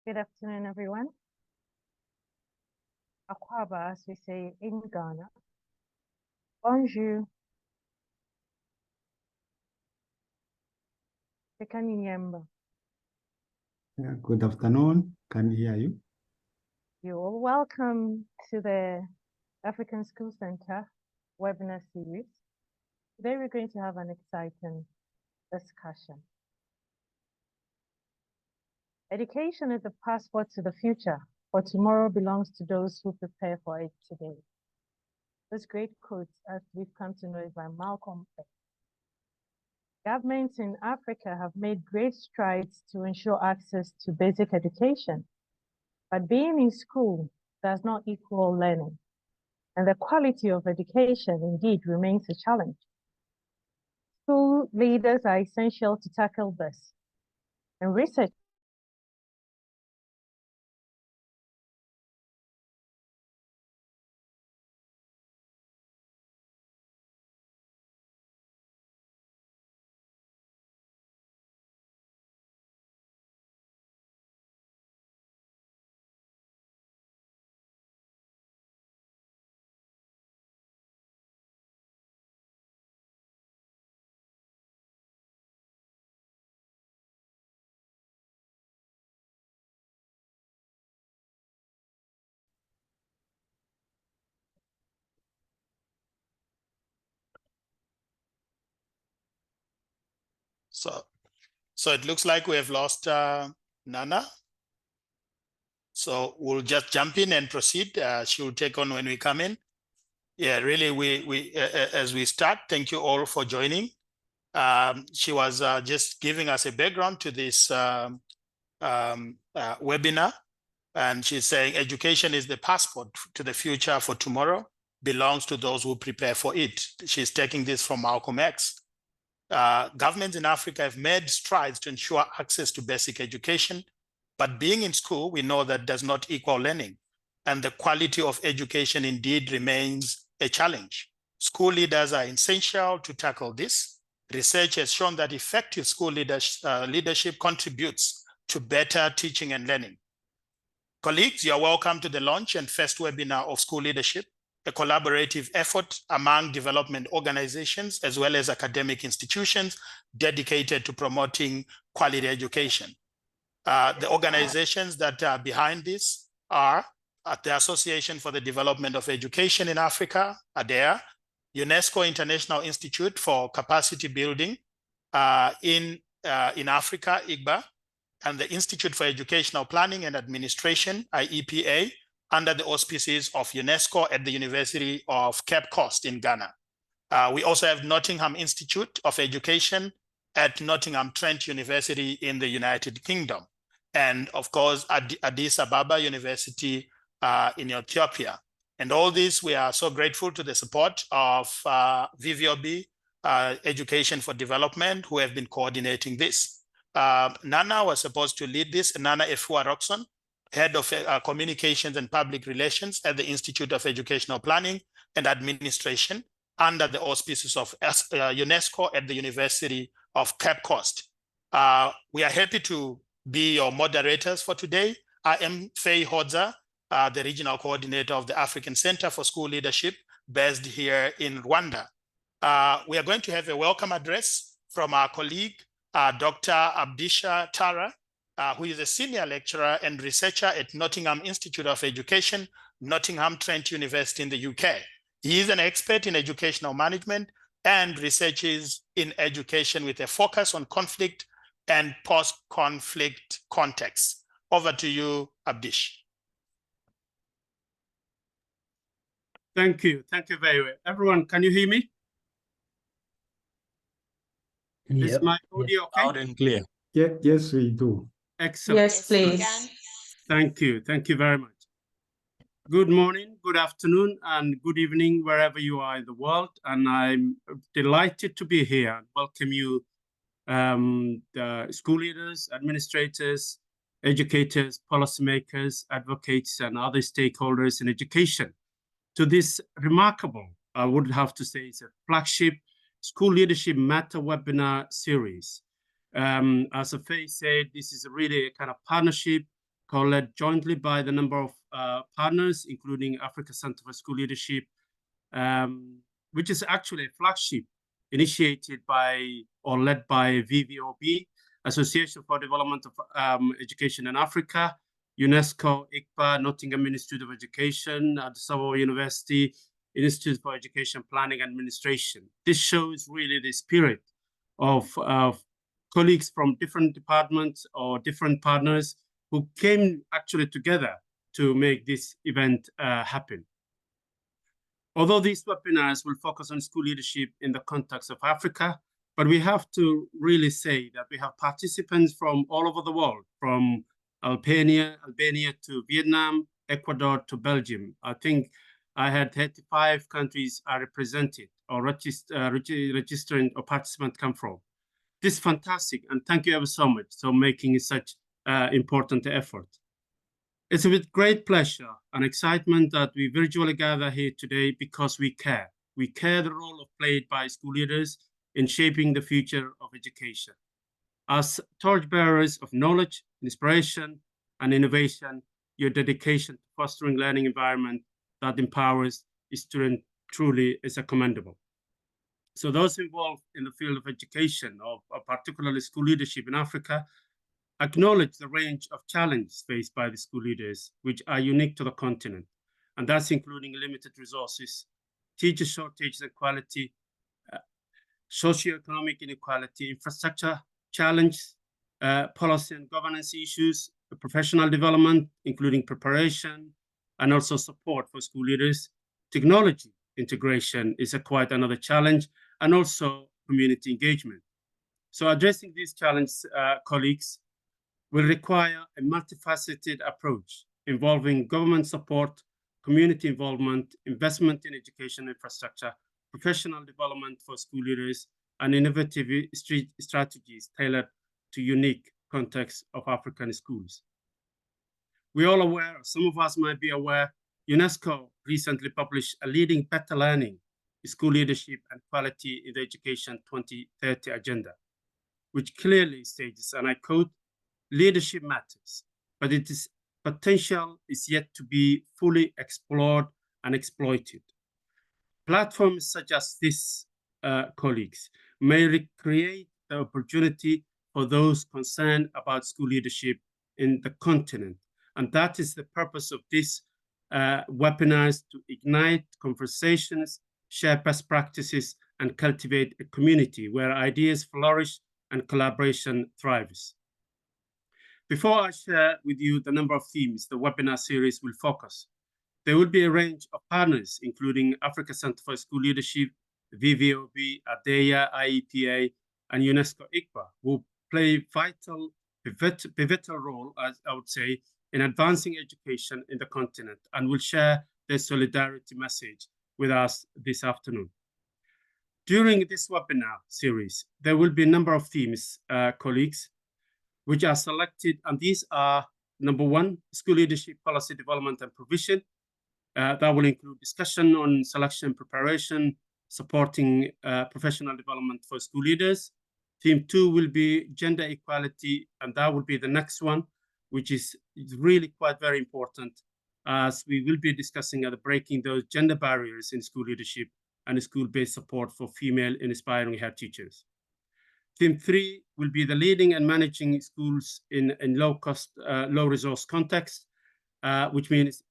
Good afternoon, everyone. Akwaba, as we say in Ghana. Bonjour. Yeah, good afternoon. Can hear you. You're welcome to the African School Center webinar series. Today we're going to have an exciting discussion. Education is the passport to the future, for tomorrow belongs to those who prepare for it today. This great quote, as we've come to know it, by Malcolm X. Governments in Africa have made great strides to ensure access to basic education, but being in school does not equal learning, and the quality of education indeed remains a challenge. School leaders are essential to tackle this, and research So it looks like we have lost Nana. So we'll just jump in and proceed. She will take on when we come in. Yeah, really, we as we start, thank you all for joining. She was just giving us a background to this webinar. And she's saying education is the passport to the future for tomorrow, belongs to those who prepare for it. She's taking this from Malcolm X. Governments in Africa have made strides to ensure access to basic education, but being in school, we know that does not equal learning, and the quality of education indeed remains a challenge. School leaders are essential to tackle this. Research has shown that effective school leadership contributes to better teaching and learning. Colleagues, you are welcome to the launch and first webinar of school leadership, a collaborative effort among development organizations as well as academic institutions dedicated to promoting quality education. The organizations that are behind this are the Association for the Development of Education in Africa, ADEA, UNESCO International Institute for Capacity Building in Africa, IGBA, and the Institute for Educational Planning and Administration, IEPA, under the auspices of UNESCO at the University of Cape Coast in Ghana. We also have Nottingham Institute of Education at Nottingham Trent University in the United Kingdom. And of course, Addis Ababa University in Ethiopia. And all this, we are so grateful to the support of VVOB, Education for Development, who have been coordinating this. Nana was supposed to lead this, Nana Efua Roxon, Head of Communications and Public Relations at the Institute of Educational Planning and Administration under the auspices of UNESCO at the University of Cape Coast. We are happy to be your moderators for today. I am Faye Hodza, the Regional Coordinator of the African Center for School Leadership based here in Rwanda. We are going to have a welcome address from our colleague, Dr. Abdisha Tara, who is a senior lecturer and researcher at Nottingham Institute of Education, Nottingham Trent University in the UK. He is an expert in educational management and researches in education with a focus on conflict and post-conflict contexts. Over to you, Abdish. Thank you very much. Everyone, can you hear me? Yep. Is my audio okay? Loud and clear. Yeah, yes, we do. Excellent. Yes, please. Thank you very much. Good morning, good afternoon, and good evening, wherever you are in the world. And I'm delighted to be here and welcome you, the school leaders, administrators, educators, policymakers, advocates, and other stakeholders in education to this remarkable, I would have to say, it's a flagship School Leadership Matter webinar series. As Faye said, this is really a kind of partnership co-led jointly by the number of partners, including Africa Center for School Leadership, which is actually a flagship initiated by or led by VVOB, Association for Development of Education in Africa, UNESCO, ICPA, Nottingham Institute of Education, Addis Ababa University, Institute for Education Planning Administration. This shows really the spirit of colleagues from different departments or different partners who came actually together to make this event happen. Although these webinars will focus on school leadership in the context of Africa, but we have to really say that we have participants from all over the world, from Albania to Vietnam, Ecuador to Belgium. I think I had 35 countries are represented or registering or participant come from. This is fantastic, and thank you ever so much for making such important effort. It's with great pleasure and excitement that we virtually gather here today because we care. We care the role played by school leaders in shaping the future of education. As torchbearers of knowledge, inspiration, and innovation, your dedication to fostering learning environment that empowers students truly is commendable. So those involved in the field of education, or particularly school leadership in Africa, acknowledge the range of challenges faced by the school leaders, which are unique to the continent, and that's including limited resources, teacher shortage and quality, socioeconomic inequality, infrastructure challenge, policy and governance issues, professional development, including preparation, and also support for school leaders. Technology integration is quite another challenge, and also community engagement. So addressing these challenges, colleagues, will require a multifaceted approach involving government support, community involvement, investment in education infrastructure, professional development for school leaders, and innovative strategies tailored to unique contexts of African schools. We're all aware, some of us might be aware, UNESCO recently published a leading better learning, school leadership and quality in the education 2030 agenda, which clearly states, and I quote, "Leadership matters, but its potential is yet to be fully explored and exploited." Platforms such as this, colleagues, may create the opportunity for those concerned about school leadership in the continent. And that is the purpose of this webinars, to ignite conversations, share best practices, and cultivate a community where ideas flourish and collaboration thrives. Before I share with you the number of themes the webinar series will focus, there will be a range of partners, including Africa Center for School Leadership, VVOB, ADEA, IEPA, and UNESCO ICPA, who play pivotal role, as I would say, in advancing education in the continent, and will share their solidarity message with us this afternoon. During this webinar series, there will be a number of themes, colleagues, which are selected, and these are, number one, school leadership policy development and provision. That will include discussion on selection preparation, supporting professional development for school leaders. Theme 2 will be gender equality, and that will be the next one, which is really quite very important, as we will be discussing breaking those gender barriers in school leadership and school-based support for female inspiring head teachers. Theme 3 will be the leading and managing schools in low-cost, low-resource context, which means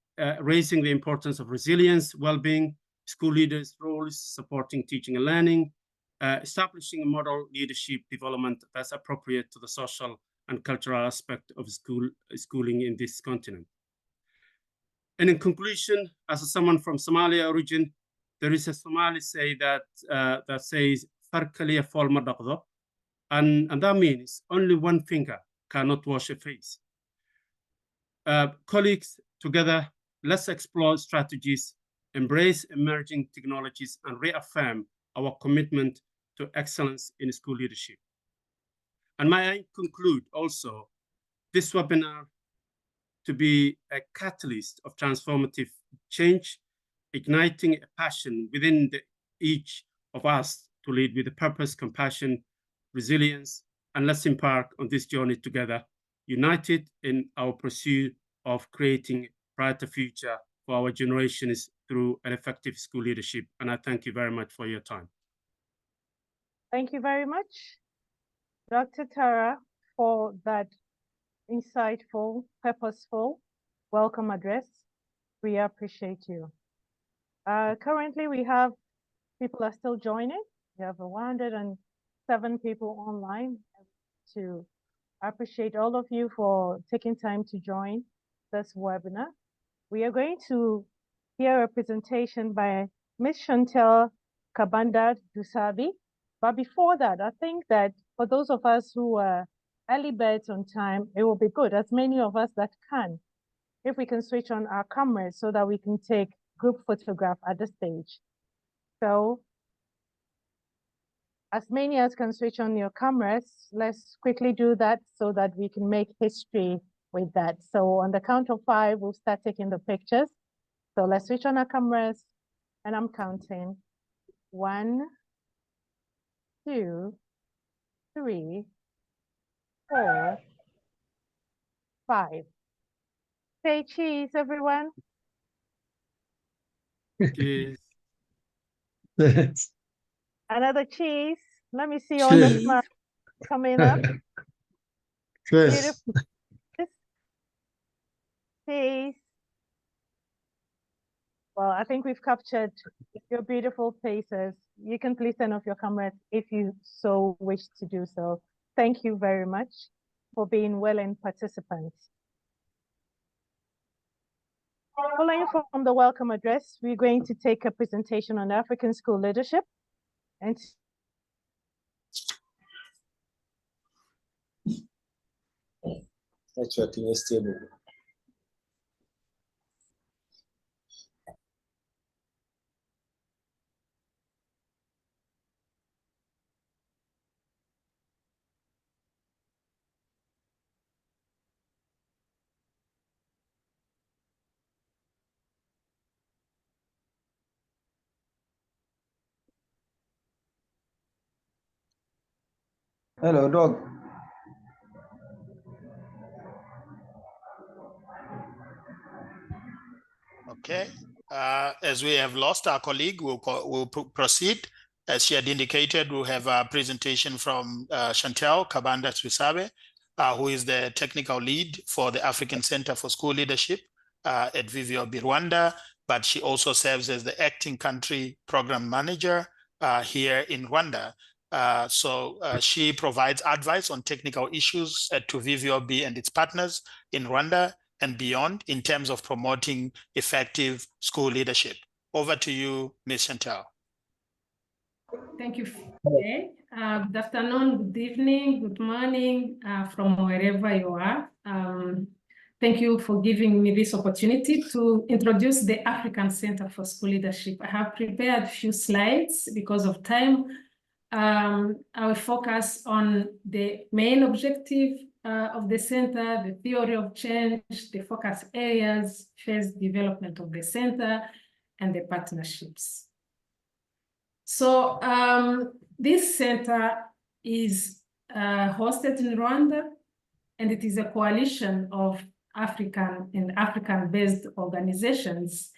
raising the importance of resilience, well-being, school leaders' roles, supporting teaching and learning, establishing a model leadership development that's appropriate to the social and cultural aspect of schooling in this continent. And in conclusion, as someone from Somalia origin, there is a Somali say that says, "Farkaliya folma dhaqdo," and that means only one finger cannot wash a face. Colleagues, together, let's explore strategies, embrace emerging technologies, and reaffirm our commitment to excellence in school leadership. And may I conclude also this webinar to be a catalyst of transformative change, igniting a passion within each of us to lead with a purpose, compassion, resilience, and let's embark on this journey together. united in our pursuit of creating a brighter future for our generations through an effective school leadership. And I thank you very much for your time. Thank you very much, Dr. Tara, for that insightful, purposeful welcome address. We appreciate you. Currently, we have people are still joining. We have 107 people online. To appreciate all of you for taking time to join this webinar. We are going to hear a presentation by Ms. Chantel Kabanda-Dusabe. But before that, I think that for those of us who are early birds on time, it will be good, as many of us that can, if we can switch on our cameras so that we can take group photograph at the stage. So, as many as can switch on your cameras, let's quickly do that so that we can make history with that. So on the count of 5, we'll start taking the pictures. So let's switch on our cameras, and I'm counting. 1, 2, 3, 4, 5. Say cheese, everyone. Cheers. Another cheese. Let me see all the smiles coming up. Cheers. Beautiful. Cheese. Well, I think we've captured your beautiful faces. You can please turn off your cameras if you so wish to do so. Thank you very much for being willing participants. Following from the welcome address, we're going to take a presentation on African school leadership. And network is stable. Hello, dog. Okay. As we have lost our colleague, we'll proceed. As she had indicated, we'll have a presentation from Chantel Kabanda-Dusabe, who is the technical lead for the African Center for School Leadership at VVOB Rwanda, but she also serves as the acting country program manager here in Rwanda. She provides advice on technical issues to VVOB and its partners in Rwanda and beyond in terms of promoting effective school leadership. Over to you, Ms. Chantel. Thank you. Okay. Good afternoon, good evening, good morning from wherever you are. Thank you for giving me this opportunity to introduce the African Center for School Leadership. I have prepared a few slides because of time. I will focus on the main objective of the center, the theory of change, the focus areas, phase development of the center, and the partnerships. So this center is hosted in Rwanda, and it is a coalition of African and African-based organizations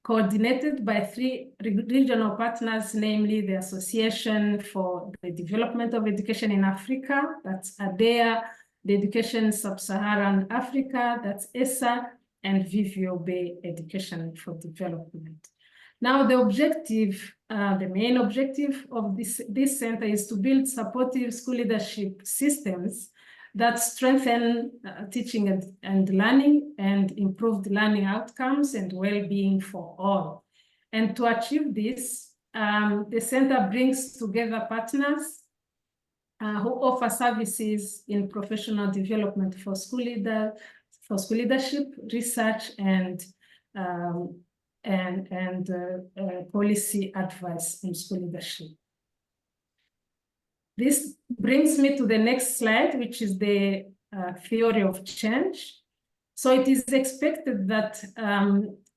coordinated by 3 regional partners, namely the Association for the Development of Education in Africa, that's ADEA, the Education Sub-Saharan Africa, that's ESA, and VVOB, Education for Development. Now, the objective, the main objective of this center is to build supportive school leadership systems that strengthen teaching and learning and improve learning outcomes and well-being for all. And to achieve this, the center brings together partners who offer services in professional development for school leadership, research, and policy advice on school leadership. This brings me to the next slide, which is the theory of change. So it is expected that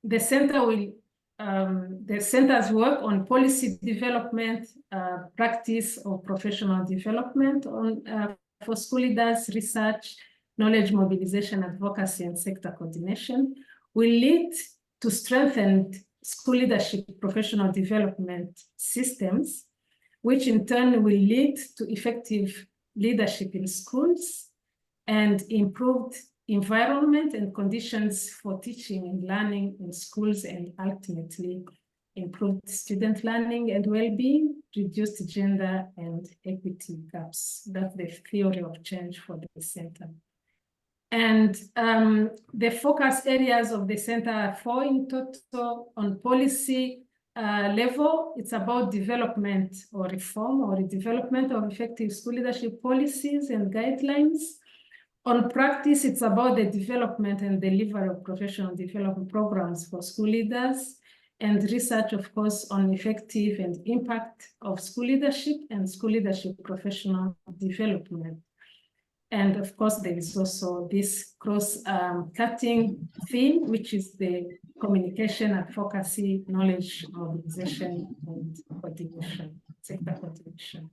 the center's work on policy development, practice or professional development on for school leaders, research, knowledge mobilization, advocacy, and sector coordination will lead to strengthened school leadership professional development systems, which in turn will lead to effective leadership in schools and improved environment and conditions for teaching and learning in schools, and ultimately improved student learning and well-being, reduced gender and equity gaps. That's the theory of change for the center. And the focus areas of the center are 4 in total. On policy level, it's about development or reform or development of effective school leadership policies and guidelines. On practice, it's about the development and delivery of professional development programs for school leaders, and research, of course, on effective and impact of school leadership and school leadership professional development. And of course, there is also this cross-cutting theme, which is the communication, advocacy, knowledge mobilization, and coordination, sector coordination.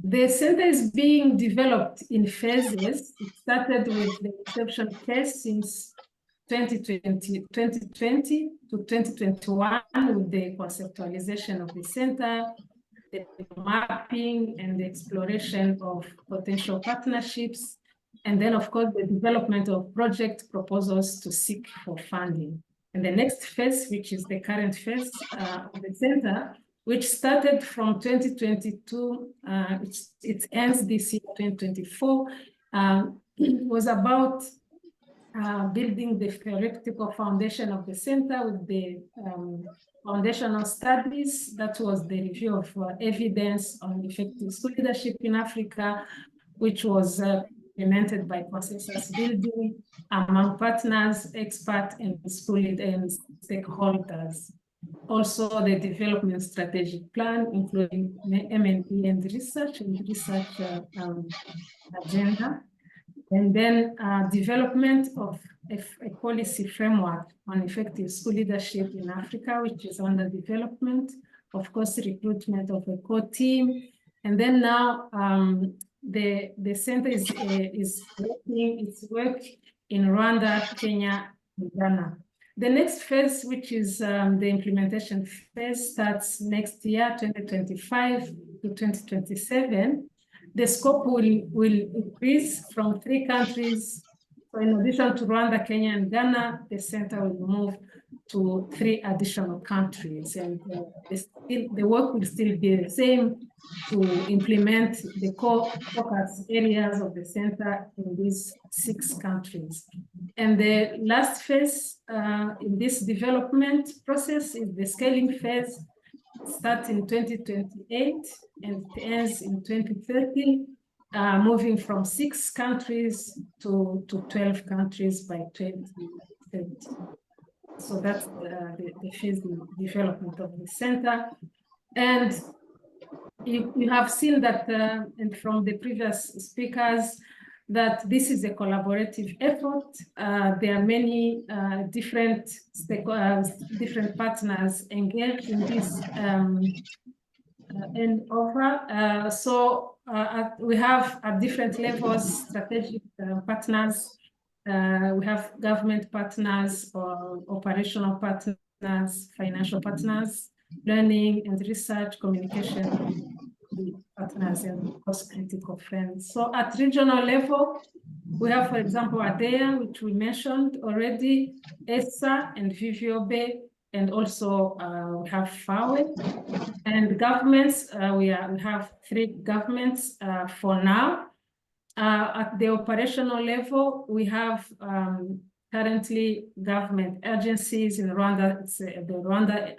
The center is being developed in phases. It started with the inception phase since 2020 to 2021 with the conceptualization of the center, the mapping and the exploration of potential partnerships, and then of course the development of project proposals to seek for funding. And the next phase, which is the current phase of the center, which started from 2022, it ends this year, 2024, was about building the theoretical foundation of the center with the foundational studies. That was the review of evidence on effective school leadership in Africa, which was implemented by consensus building among partners, experts, and school and stakeholders. Also, the development strategic plan, including M&E and research agenda. And then development of a policy framework on effective school leadership in Africa, which is under development. Of course, recruitment of a core team. And then now the center is working its work in Rwanda, Kenya, and Ghana. The next phase, which is the implementation phase, starts next year, 2025 to 2027. The scope will increase from 3 countries. So in addition to Rwanda, Kenya, and Ghana, the center will move to 3 additional countries. And the work will still be the same to implement the core focus areas of the center in these 6 countries. And the last phase in this development process is the scaling phase. Starts in 2028 and ends in 2030, moving from 6 countries to 12 countries by 2030. So that's the phase development of the center. And you have seen that, and from the previous speakers, that this is a collaborative effort. There are many different partners engaged in this endeavor. So we have at different levels strategic partners. We have government partners, or operational partners, financial partners, learning and research, communication partners, and of course critical friends. So at regional level, we have, for example, ADEA, which we mentioned already, ESA and VVOB, and also we have FAWE. And governments, we have 3 governments for now. At the operational level, we have currently government agencies in Rwanda. It's the Rwanda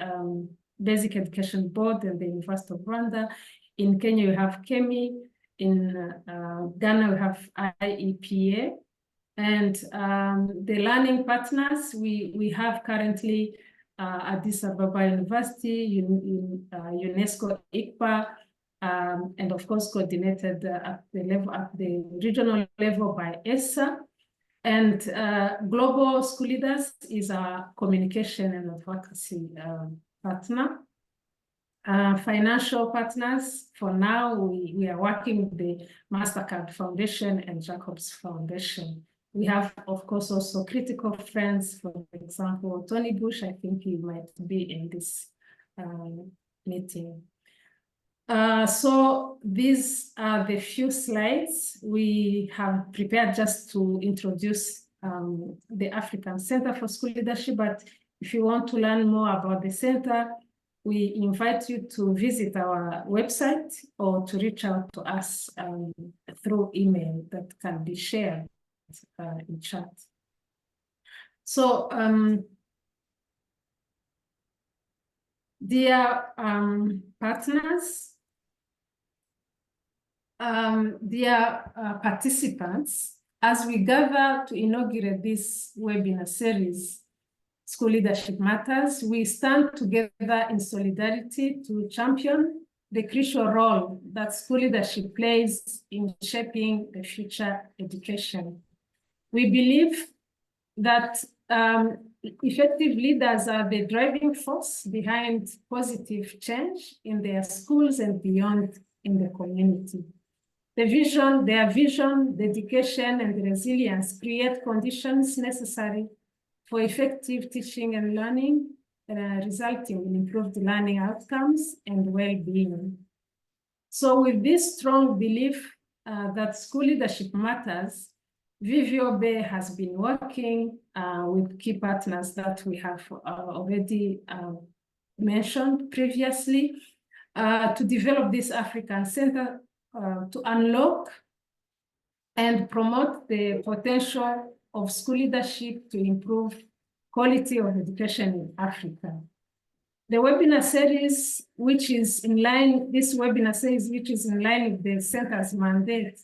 Basic Education Board and the University of Rwanda. In Kenya, we have KEMI. In Ghana, we have IEPA. And the learning partners, we have currently Addis Ababa University, UNESCO, ICPA, and of course coordinated at the regional level by ESA. And Global School Leaders is our communication and advocacy partner. financial partners. For now, we are working with the MasterCard Foundation and Jacobs Foundation. We have, of course, also critical friends. For example, Tony Bush, I think he might be in this meeting. So these are the few slides we have prepared just to introduce the African Center for School Leadership. But if you want to learn more about the center, we invite you to visit our website or to reach out to us through email that can be shared in chat. So, dear partners, dear participants, as we gather to inaugurate this webinar series, School Leadership Matters, we stand together in solidarity to champion the crucial role that school leadership plays in shaping the future education. We believe that effective leaders are the driving force behind positive change in their schools and beyond in the community. Their vision, dedication, and resilience create conditions necessary for effective teaching and learning, resulting in improved learning outcomes and well-being. So with this strong belief that school leadership matters, VVOB has been working with key partners that we have already mentioned previously to develop this African Center to unlock and promote the potential of school leadership to improve quality of education in Africa. The webinar series, which is in line with the center's mandate,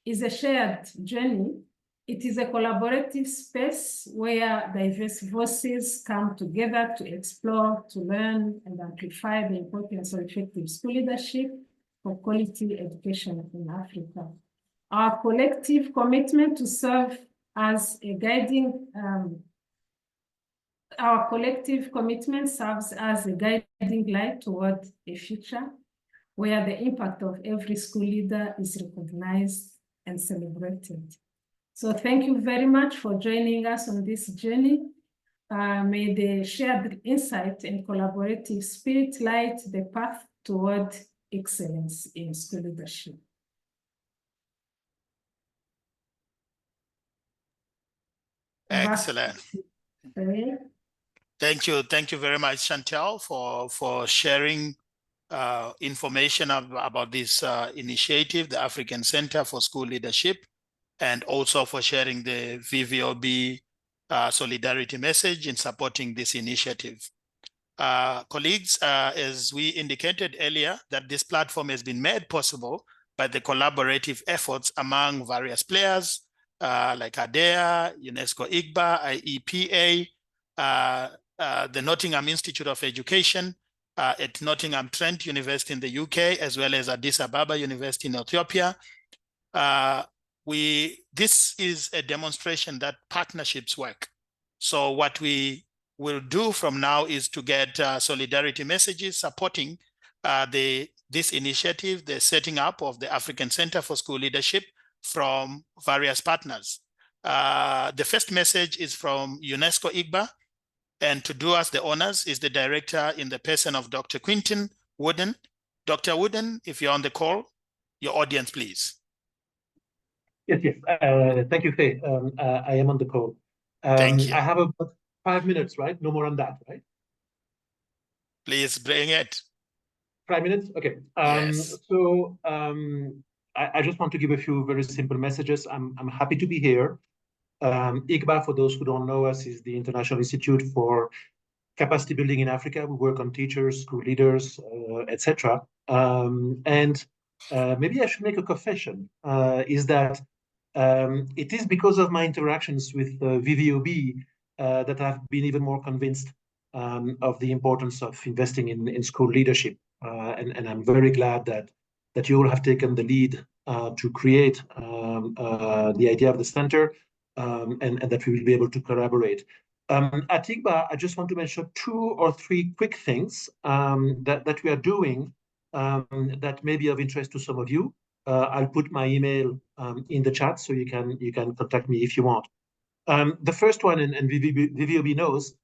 is a shared journey. It is a collaborative space where diverse voices come together to explore, to learn, and amplify the importance of effective school leadership for quality education in Africa. Our collective commitment to serve as a guiding, our collective commitment serves as a guiding light toward a future where the impact of every school leader is recognized and celebrated. So thank you very much for joining us on this journey. May the shared insight and collaborative spirit light the path toward excellence in school leadership. Excellent. Thank you very much, Chantal, for sharing information about this initiative, the African Center for School Leadership, and also for sharing the VVOB solidarity message in supporting this initiative. Colleagues, as we indicated earlier, that this platform has been made possible by the collaborative efforts among various players like ADEA, UNESCO IGBA, IEPA, the Nottingham Institute of Education at Nottingham Trent University in the UK, as well as Addis Ababa University in Ethiopia. This is a demonstration that partnerships work. So what we will do from now is to get solidarity messages supporting this initiative, the setting up of the African Center for School Leadership from various partners. The first message is from UNESCO IGBA, and to do us the honors is the director in the person of Dr. Quintin Wooden. Dr. Wooden, if you're on the call, your audience, please. Yes. Thank you, Faye. I am on the call. Thank you. I have about 5 minutes, right? No more on that, right? Please bring it. 5 minutes? Okay. Yes. So I just want to give a few very simple messages. I'm happy to be here. IGBA, for those who don't know us, is the International Institute for Capacity Building in Africa. We work on teachers, school leaders, etc. And maybe I should make a confession, is that it is because of my interactions with VVOB that I've been even more convinced of the importance of investing in school leadership. And I'm very glad that you all have taken the lead to create the idea of the center, and that we will be able to collaborate. At IGBA, I just want to mention 2 or 3 quick things that we are doing that may be of interest to some of you. I'll put my email in the chat so you can contact me if you want. The first one, and VVOB knows,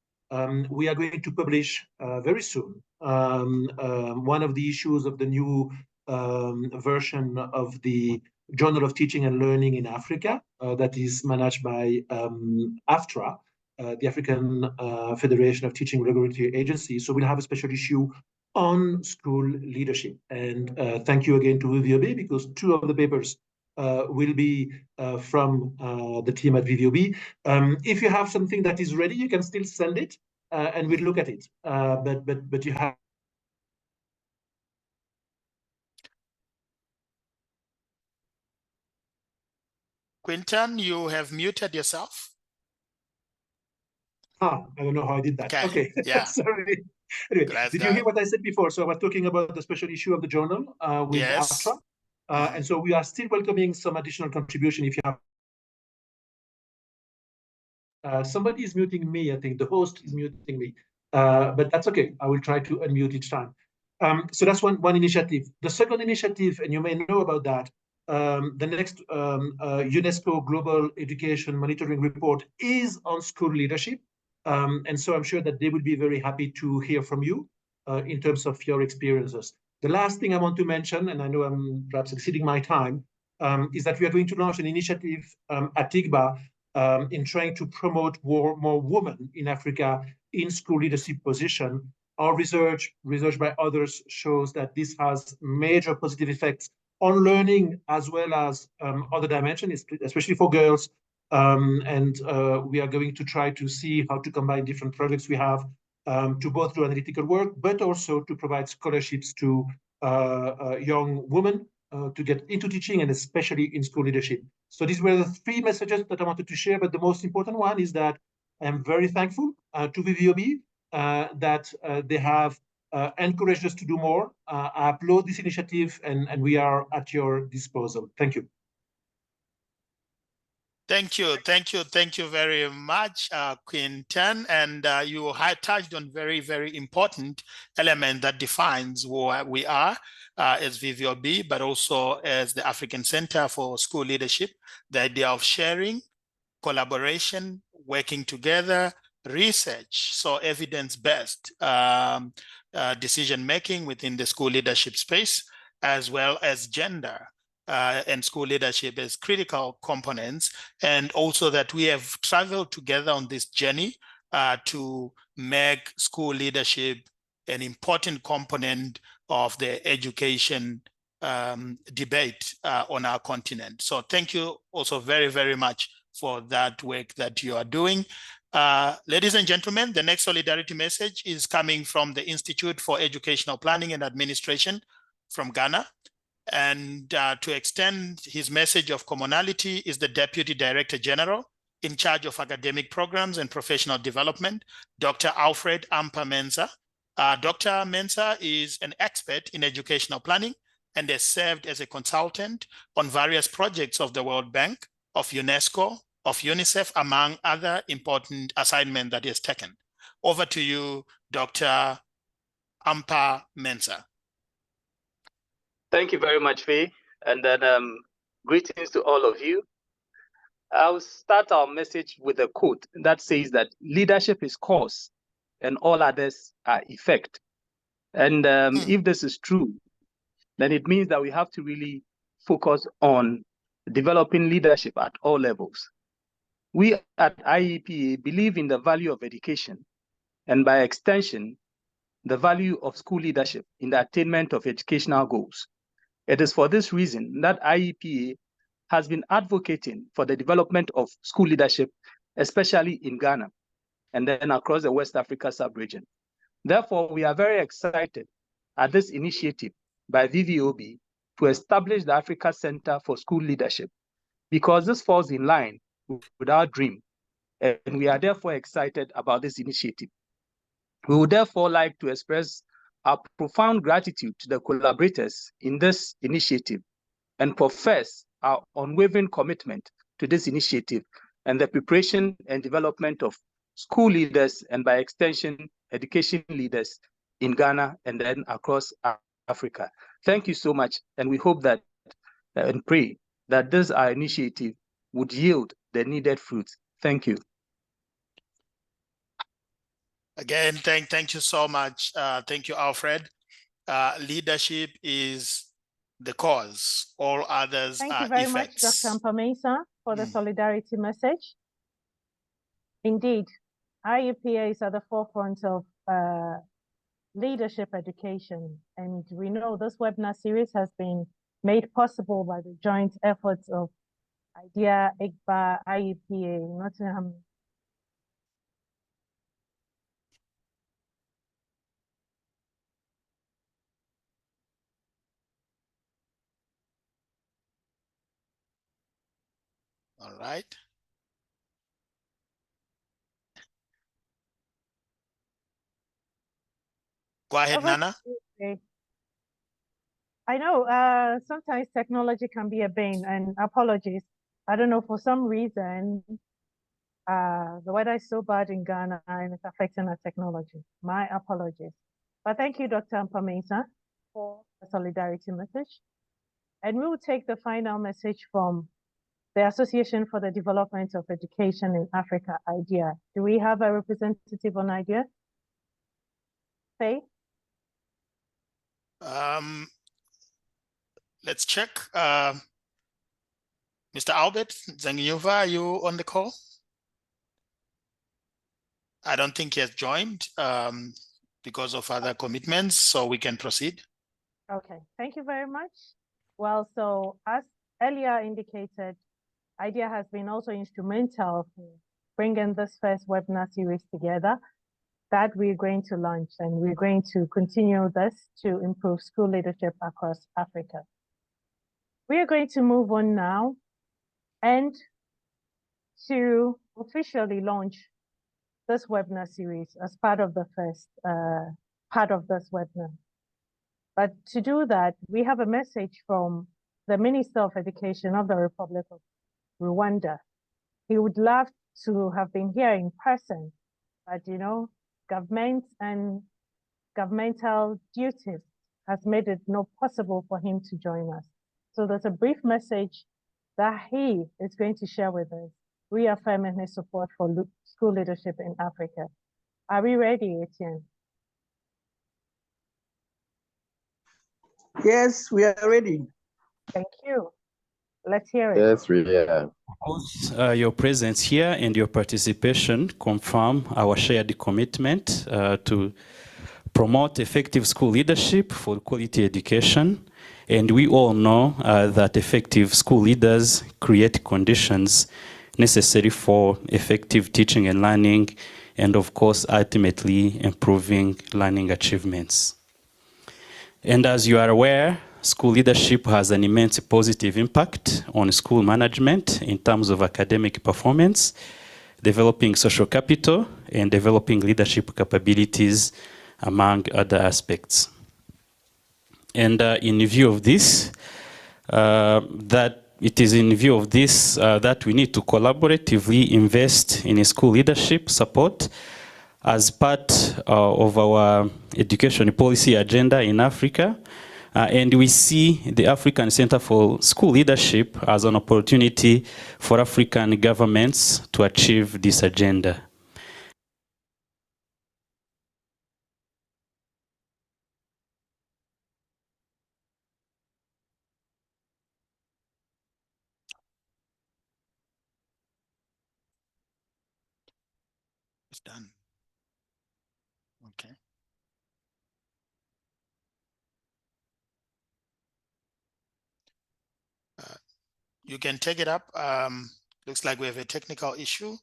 we are going to publish very soon one of the issues of the new version of the Journal of Teaching and Learning in Africa that is managed by AFTRA, the African Federation of Teaching Regulatory Agencies. So we'll have a special issue on school leadership. And thank you again to VVOB, because 2 of the papers will be from the team at VVOB. If you have something that is ready, you can still send it and we'll look at it. But you have. Quinton, you have muted yourself. I don't know how I did that. Okay. Yeah. Sorry. Anyway, did you hear what I said before? So I was talking about the special issue of the journal with AFTRA. And so we are still welcoming some additional contribution if you have. Somebody is muting me, I think. The host is muting me. But that's okay. I will try to unmute each time. So that's one initiative. The second initiative, and you may know about that, the next UNESCO Global Education Monitoring Report is on school leadership. And so I'm sure that they will be very happy to hear from you in terms of your experiences. The last thing I want to mention, and I know I'm perhaps exceeding my time, is that we are going to launch an initiative at IGBA in trying to promote more women in Africa in school leadership position. Our research by others shows that this has major positive effects on learning as well as other dimensions, especially for girls. And we are going to try to see how to combine different projects we have to both do analytical work, but also to provide scholarships to young women to get into teaching, and especially in school leadership. So these were the 3 messages that I wanted to share, but the most important one is that I am very thankful to VVOB that they have encouraged us to do more. I applaud this initiative, and we are at your disposal. Thank you. Thank you very much, Quinton. And you had touched on very important element that defines who we are as VVOB, but also as the African Center for School Leadership. The idea of sharing, collaboration, working together, research, so evidence-based decision-making within the school leadership space, as well as gender. And school leadership as critical components, and also that we have traveled together on this journey to make school leadership an important component of the education debate on our continent. So thank you also very much for that work that you are doing. Ladies and gentlemen, the next solidarity message is coming from the Institute for Educational Planning and Administration from Ghana. And to extend his message of commonality is the Deputy Director General in charge of academic programs and professional development, Dr. Alfred Ampa-Mensah. Dr. Mensah is an expert in educational planning and has served as a consultant on various projects of the World Bank, of UNESCO, of UNICEF, among other important assignments that he has taken. Over to you, Dr. Ampa-Mensah. Thank you very much, V. And then greetings to all of you. I'll start our message with a quote that says that leadership is cause and all others are effect. And if this is true, then it means that we have to really focus on developing leadership at all levels. We at IEPA believe in the value of education, and by extension, the value of school leadership in the attainment of educational goals. It is for this reason that IEPA has been advocating for the development of school leadership, especially in Ghana, and then across the West Africa sub-region. Therefore, we are very excited at this initiative by VVOB to establish the Africa Center for School Leadership, because this falls in line with our dream, and we are therefore excited about this initiative. We would therefore like to express our profound gratitude to the collaborators in this initiative and profess our unwavering commitment to this initiative and the preparation and development of school leaders and by extension, education leaders in Ghana and then across Africa. Thank you so much. And we hope that and pray that this our initiative would yield the needed fruits. Thank you. Again, thank you so much. Thank you, Alfred. Leadership is the cause. All others Thank are you very effects. much, Dr. Mpamesa, for the solidarity message. Indeed, IUPA is at the forefront of leadership education. And we know this webinar series has been made possible by the joint efforts of IDEA, IGBA, IUPA, Nottingham. All right. Go ahead, Nana. I know sometimes technology can be a bane, and apologies. I don't know, for some reason, the weather is so bad in Ghana and it's affecting our technology. My apologies. But thank you, Dr. Mpamesa, for the solidarity message. And we will take the final message from the Association for the Development of Education in Africa, IDEA. Do we have a representative on IDEA? Faye? Let's check. Mr. Albert Zangiova, are you on the call? I don't think he has joined because of other commitments, so we can proceed. Okay, thank you very much. Well, so as earlier indicated, IDEA has been also instrumental in bringing this first webinar series together that we're going to launch, and we're going to continue this to improve school leadership across Africa. We are going to move on now and to officially launch this webinar series as part of the first part of this webinar. But to do that, we have a message from the Minister of Education of the Republic of Rwanda. He would love to have been here in person, but you know, government and governmental duties has made it not possible for him to join us. So there's a brief message that he is going to share with us, reaffirming his support for school leadership in Africa. Are we ready, Etienne? Yes, we are ready. Thank you. Let's hear it. Yes, we are. Your presence here and your participation confirm our shared commitment to promote effective school leadership for quality education. And we all know that effective school leaders create conditions necessary for effective teaching and learning, and of course, ultimately improving learning achievements. And as you are aware, school leadership has an immense positive impact on school management in terms of academic performance, developing social capital, and developing leadership capabilities, among other aspects. And in view of this, that we need to collaboratively invest in a school leadership support as part of our education policy agenda in Africa. And we see the African Center for School Leadership as an opportunity for African governments to achieve this agenda. It's done. Okay. You can take it up. Looks like we have a technical issue.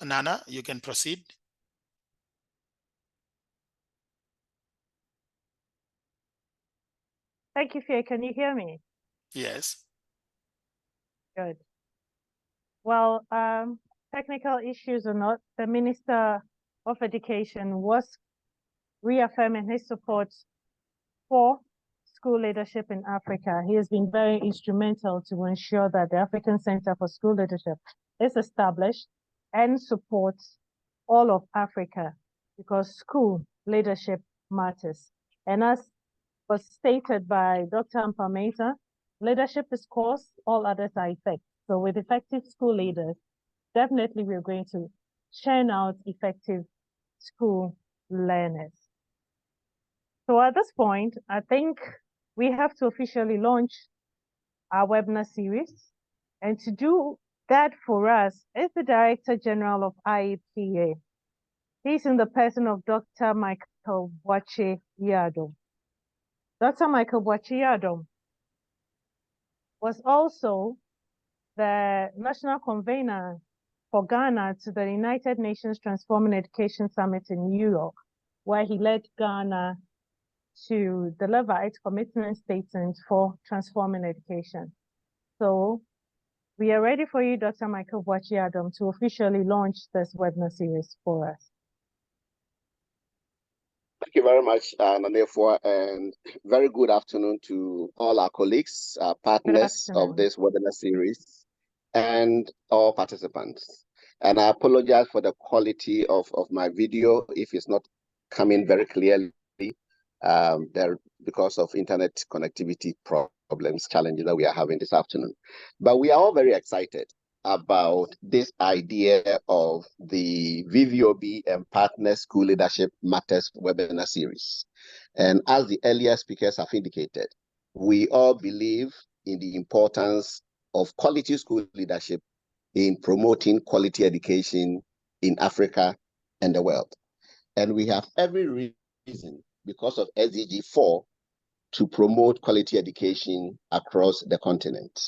Nana, you can proceed. Thank you, Faye. Can you hear me? Yes. Good. Well, technical issues or not, the Minister of Education was reaffirming his support for school leadership in Africa. He has been very instrumental to ensure that the African Center for School Leadership is established and support all of Africa, because school leadership matters. And as was stated by Dr. Mpameta, leadership is cause, all others are effect. So with effective school leaders, definitely we're going to churn out effective school learners. So at this point, I think we have to officially launch our webinar series. And to do that for us is the Director General of IEPA. He's in the person of Dr. Michael Boakye-Yiadom. Dr. Michael Boakye-Yiadom was also the national convener for Ghana to the United Nations Transforming Education Summit in New York, where he led Ghana to deliver its commitment statement for transforming education. So we are ready for you, Dr. Michael Boakye-Yiadom, to officially launch this webinar series for us. Thank you very much, Nanefua, and very good afternoon to all our colleagues, partners of this webinar series, and all participants. And I apologize for the quality of my video if it's not coming very clearly because of internet connectivity problems, challenges that we are having this afternoon. But we are all very excited about this idea of the VVOB and Partner School Leadership Matters webinar series. And as the earlier speakers have indicated, we all believe in the importance of quality school leadership in promoting quality education in Africa and the world. And we have every reason, because of SDG 4, to promote quality education across the continent.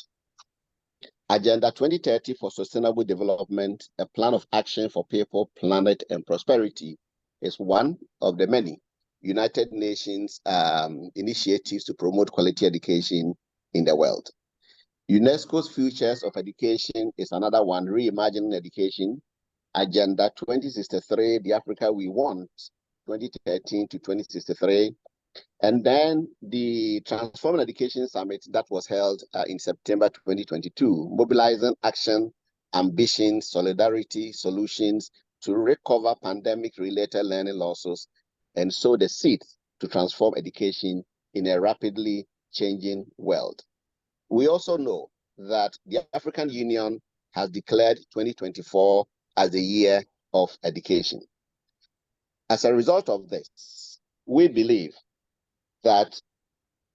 Agenda 2030 for Sustainable Development, a plan of action for people, planet, and prosperity, is one of the many United Nations initiatives to promote quality education in the world. UNESCO's Futures of Education is another one, Reimagining Education. Agenda 2063, the Africa We Want, 2013 to 2063. And then the Transforming Education Summit that was held in September 2022, mobilizing action, ambition, solidarity, solutions to recover pandemic-related learning losses and sow the seeds to transform education in a rapidly changing world. We also know that the African Union has declared 2024 as the year of education. As a result of this, we believe that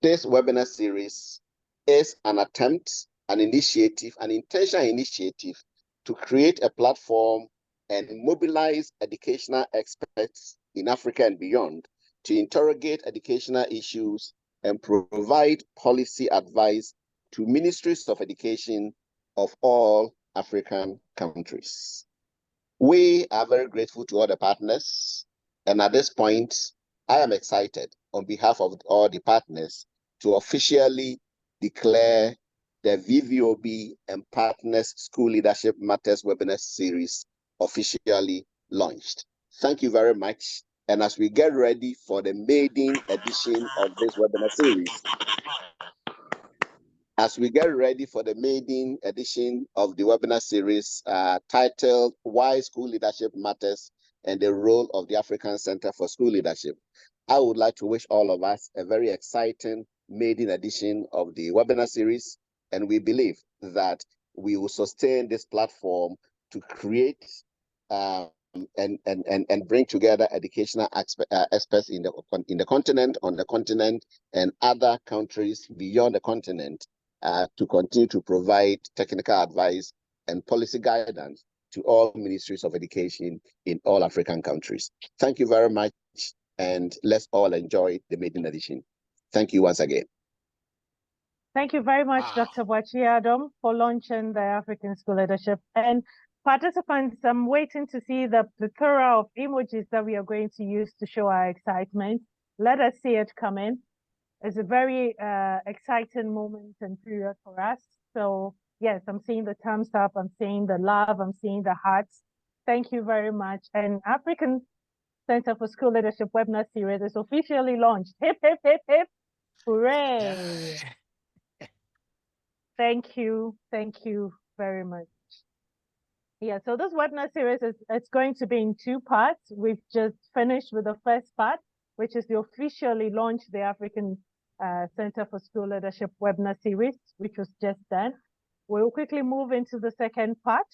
this webinar series is an attempt, an initiative, an intentional initiative to create a platform and mobilize educational experts in Africa and beyond to interrogate educational issues and provide policy advice to ministries of education of all African countries. We are very grateful to all the partners, and at this point, I am excited on behalf of all the partners to officially declare the VVOB and Partners School Leadership Matters webinar series officially launched. Thank you very much. And as we get ready for the maiden edition of this webinar series, titled Why School Leadership Matters and the Role of the African Center for School Leadership, I would like to wish all of us a very exciting maiden edition of the webinar series. And we believe that we will sustain this platform to create and bring together educational experts in the continent, on the continent, and other countries beyond the continent to continue to provide technical advice and policy guidance to all ministries of education in all African countries. Thank you very much, and let's all enjoy the maiden edition. Thank you once again. Thank you very much, Dr. Boakye-Yiadom, for launching the African School Leadership. And participants, I'm waiting to see the plethora of emojis that we are going to use to show our excitement. Let us see it come in. It's a very exciting moment and period for us. So yes, I'm seeing the thumbs up, I'm seeing the love, I'm seeing the hearts. Thank you very much. And African Center for School Leadership webinar series is officially launched. Hip, hip, hip, hip. Hooray. Thank you very much. Yeah, so this webinar series it's going to be in two parts. We've just finished with the first part, which is to officially launch the African Center for School Leadership webinar series, which was just done. We'll quickly move into the second part,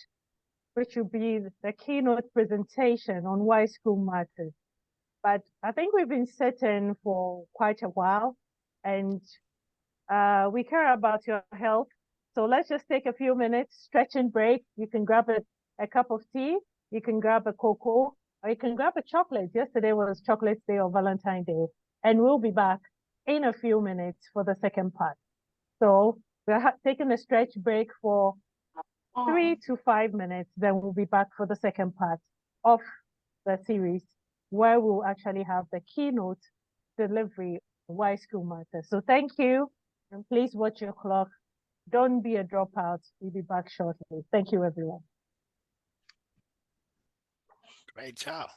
which will be the keynote presentation on why school matters. But I think we've been sitting for quite a while, and we care about your health. So let's just take a few minutes, stretch and break. You can grab a cup of tea, you can grab a cocoa, or you can grab a chocolate. Yesterday was Chocolate Day or Valentine's Day, and we'll be back in a few minutes for the second part. So we're taking a stretch break for 3 to 5 minutes, then we'll be back for the second part of the series, where we'll actually have the keynote delivery, why school matters. So thank you, and please watch your clock. Don't be a dropout. We'll be back shortly. Thank you, everyone. Great job.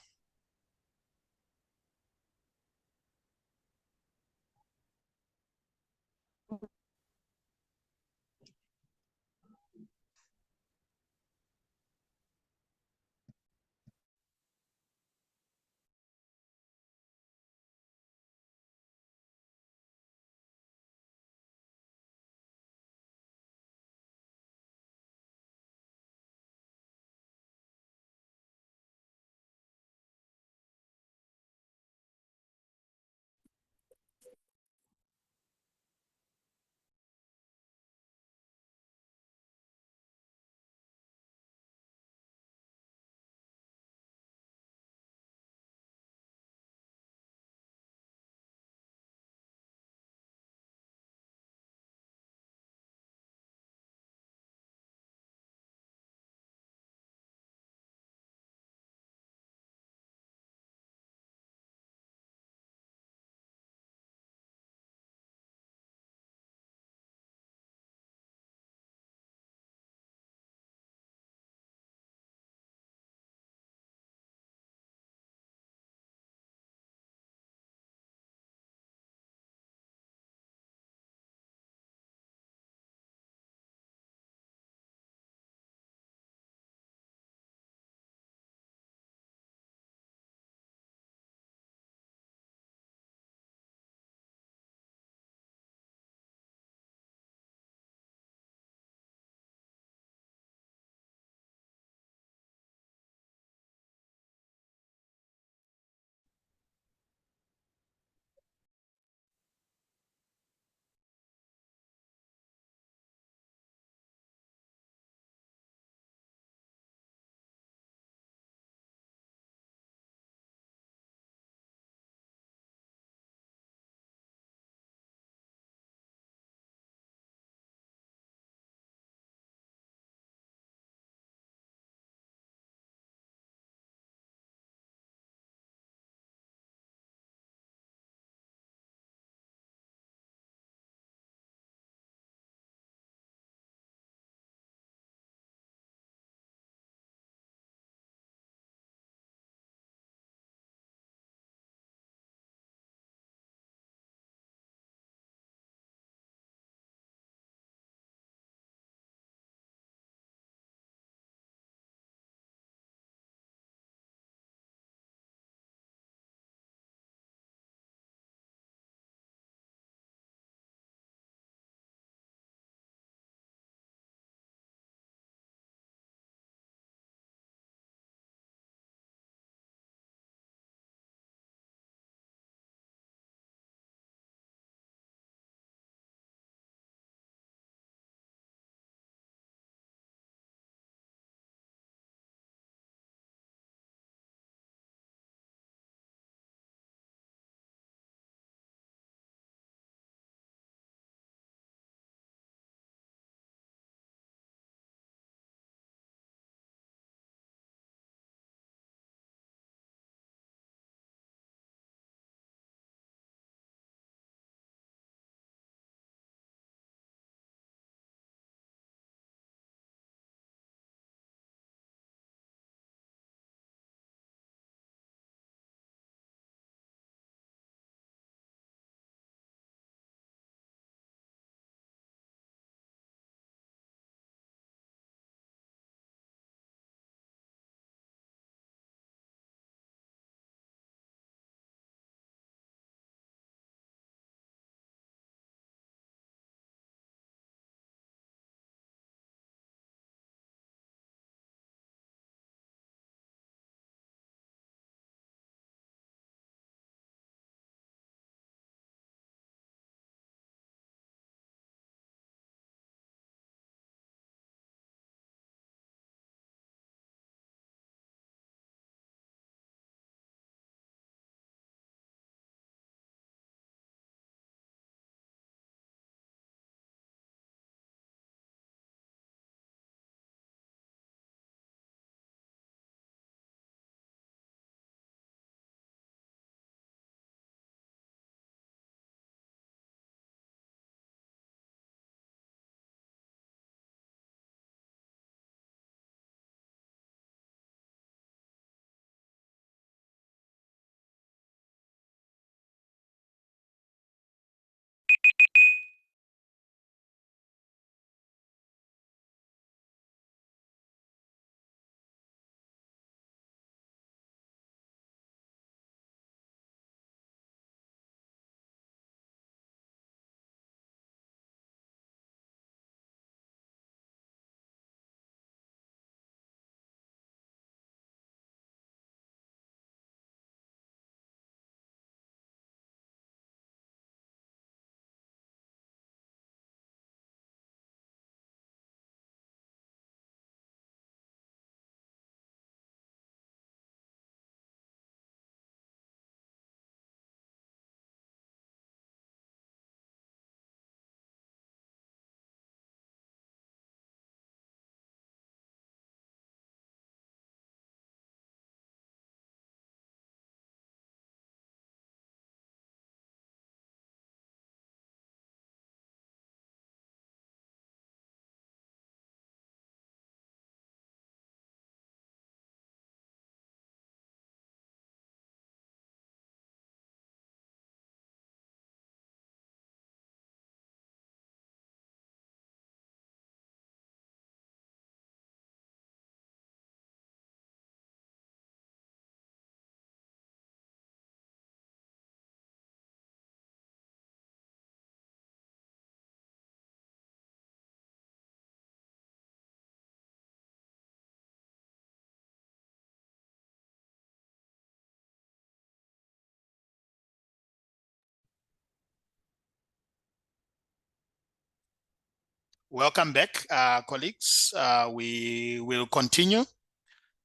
welcome back, colleagues. We will continue.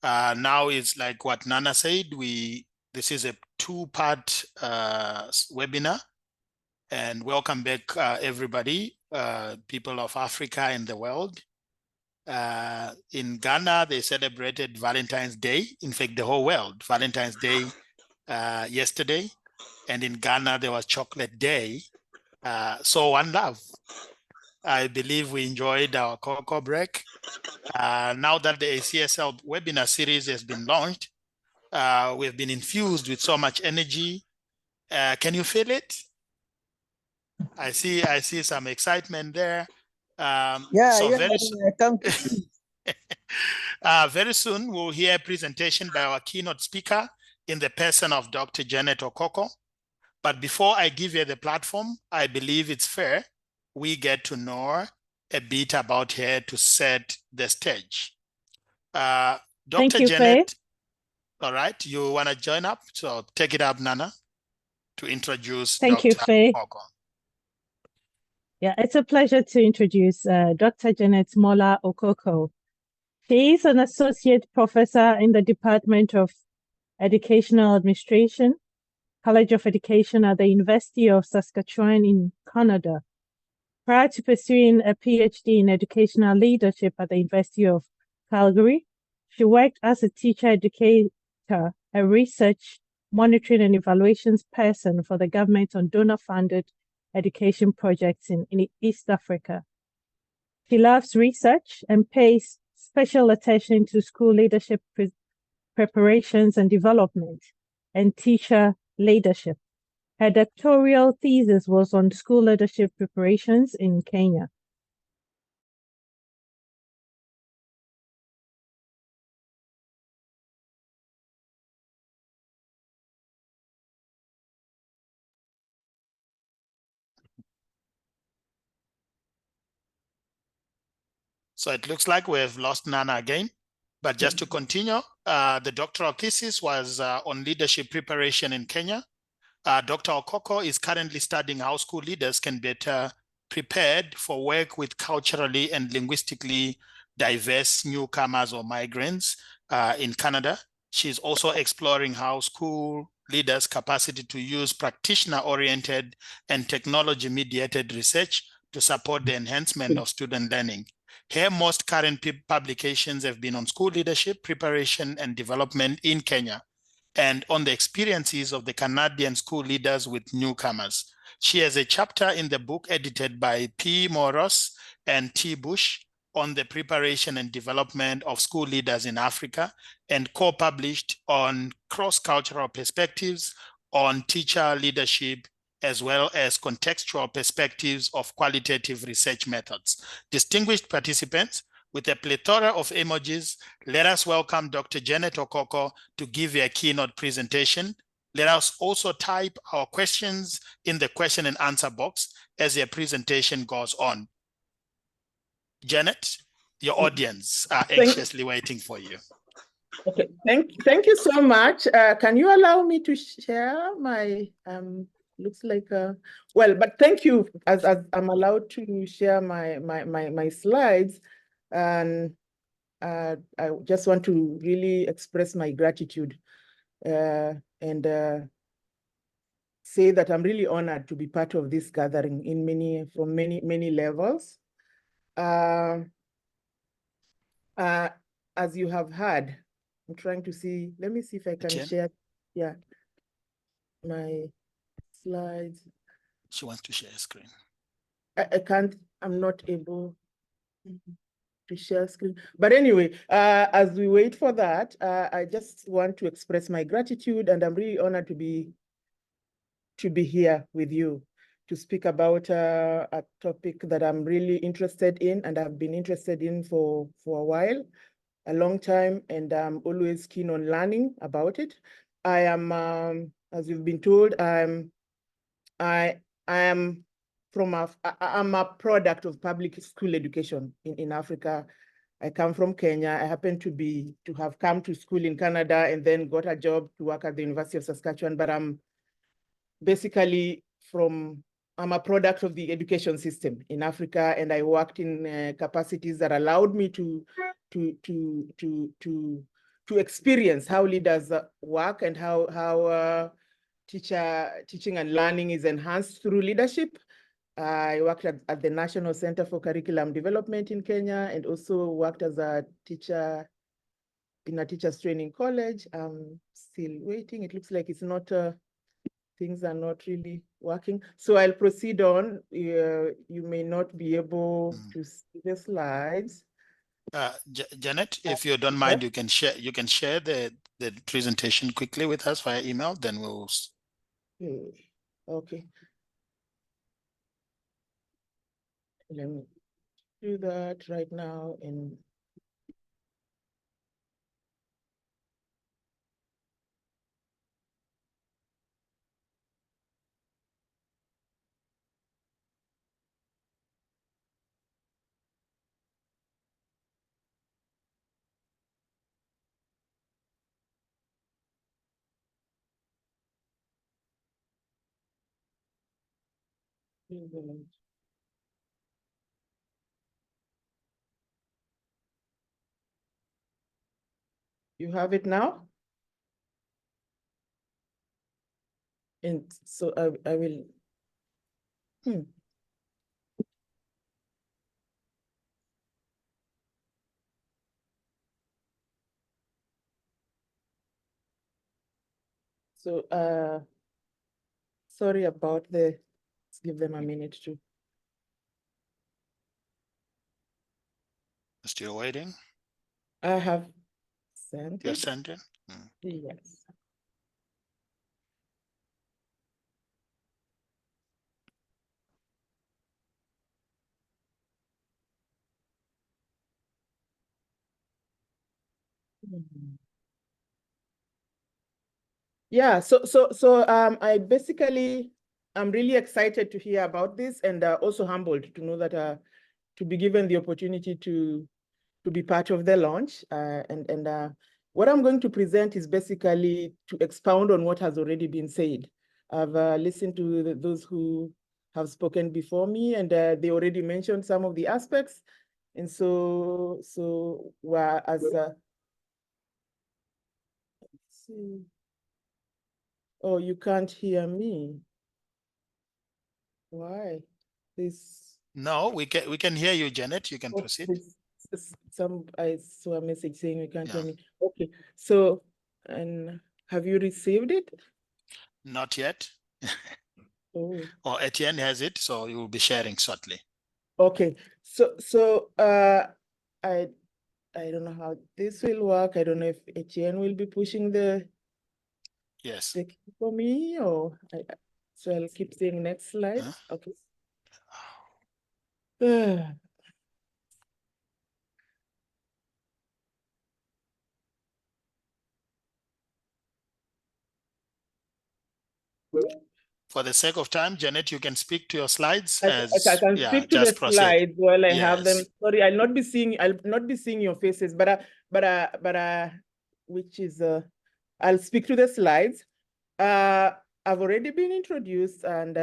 Now it's like what Nana said, this is a two-part webinar, and welcome back, everybody, people of Africa and the world. In Ghana, they celebrated Valentine's Day. In fact, the whole world, Valentine's Day yesterday. And in Ghana, there was Chocolate Day. So one love. I believe we enjoyed our cocoa break. Now that the ACSL webinar series has been launched, we've been infused with so much energy. Can you feel it? I see some excitement there. Very soon we'll hear a presentation by our keynote speaker in the person of Dr. Janet Okoko. But before I give you the platform, I believe it's fair we get to know a bit about her to set the stage. Dr. Janet, Faye. All right, you want to join up? So take it up, Nana, to introduce Thank you, Faye. Okoko. Yeah, it's a pleasure to introduce Dr. Janet Mola Okoko. She is an associate professor in the Department of Educational Administration, College of Education at the University of Saskatchewan in Canada. Prior to pursuing a PhD in educational leadership at the University of Calgary, she worked as a teacher educator, a research, monitoring and evaluations person for the government on donor-funded education projects in East Africa. She loves research and pays special attention to school leadership preparations and development and teacher leadership. Her doctoral thesis was on school leadership preparations in Kenya. So it looks like we have lost Nana again, but just to continue, the doctoral thesis was on leadership preparation in Kenya. Dr. Okoko is currently studying how school leaders can better prepared for work with culturally and linguistically diverse newcomers or migrants in Canada. She's also exploring how school leaders' capacity to use practitioner-oriented and technology-mediated research to support the enhancement of student learning. Her most current publications have been on school leadership, preparation, and development in Kenya, and on the experiences of the Canadian school leaders with newcomers. She has a chapter in the book edited by P. Moros and T. Bush on the preparation and development of school leaders in Africa, and co-published on cross-cultural perspectives on teacher leadership, as well as contextual perspectives of qualitative research methods. Distinguished participants, with a plethora of emojis, let us welcome Dr. Janet Okoko to give a keynote presentation. Let us also type our questions in the question and answer box as your presentation goes on. Janet, your audience are anxiously waiting for you. Okay, thank you so much. Can you allow me to share my, looks like, well, but thank you as I'm allowed to share my slides. And I just want to really express my gratitude and say that I'm really honored to be part of this gathering from many levels. As you have heard, I'm trying to see, let me see if I can share, yeah, my slides. She wants to share a screen. I can't, I'm not able to share screen. But anyway, as we wait for that, I just want to express my gratitude, and I'm really honored to be here with you to speak about a topic that I'm really interested in, and I've been interested in for a while, a long time, and I'm always keen on learning about it. I am, as you've been told, I'm a product of public school education in Africa. I come from Kenya. I happen to have come to school in Canada and then got a job to work at the University of Saskatchewan, but I'm basically from I'm a product of the education system in Africa, and I worked in capacities that allowed me to experience how leaders work and how teaching and learning is enhanced through leadership. I worked at the National Center for Curriculum Development in Kenya, and also worked as a teacher in a teachers training college. I'm still waiting. It looks like it's not, things are not really working. So I'll proceed on. You may not be able to see the slides. Janet, if you don't mind, you can share the presentation quickly with us via email, then we'll. Okay. Let me do that right now. And you have it now? And so I will. So sorry about let's give them a minute to. Still waiting? I have sent You're it. sending? Yes. Yeah, so I basically, I'm really excited to hear about this, and also humbled to know that to be given the opportunity to be part of the launch. And what I'm going to present is basically to expound on what has already been said. I've listened to those who have spoken before me, and they already mentioned some of the aspects. And so as let's see. Oh, you can't hear me. Why? This. No, we can hear you, Janet. You can proceed. I saw a message saying we can't hear me. Okay, so, and have you received it? Not yet. Oh. Or Etienne has it, so you will be sharing shortly. Okay, so I don't know how this will work. I don't know if Etienne will be pushing the key for me, or so I'll keep saying next slide. Okay. For the sake of time, Janet, you can speak to your slides. I can speak to the slides while I have them. Sorry, I'll not be seeing your faces, but which is I'll speak to the slides. I've already been introduced, and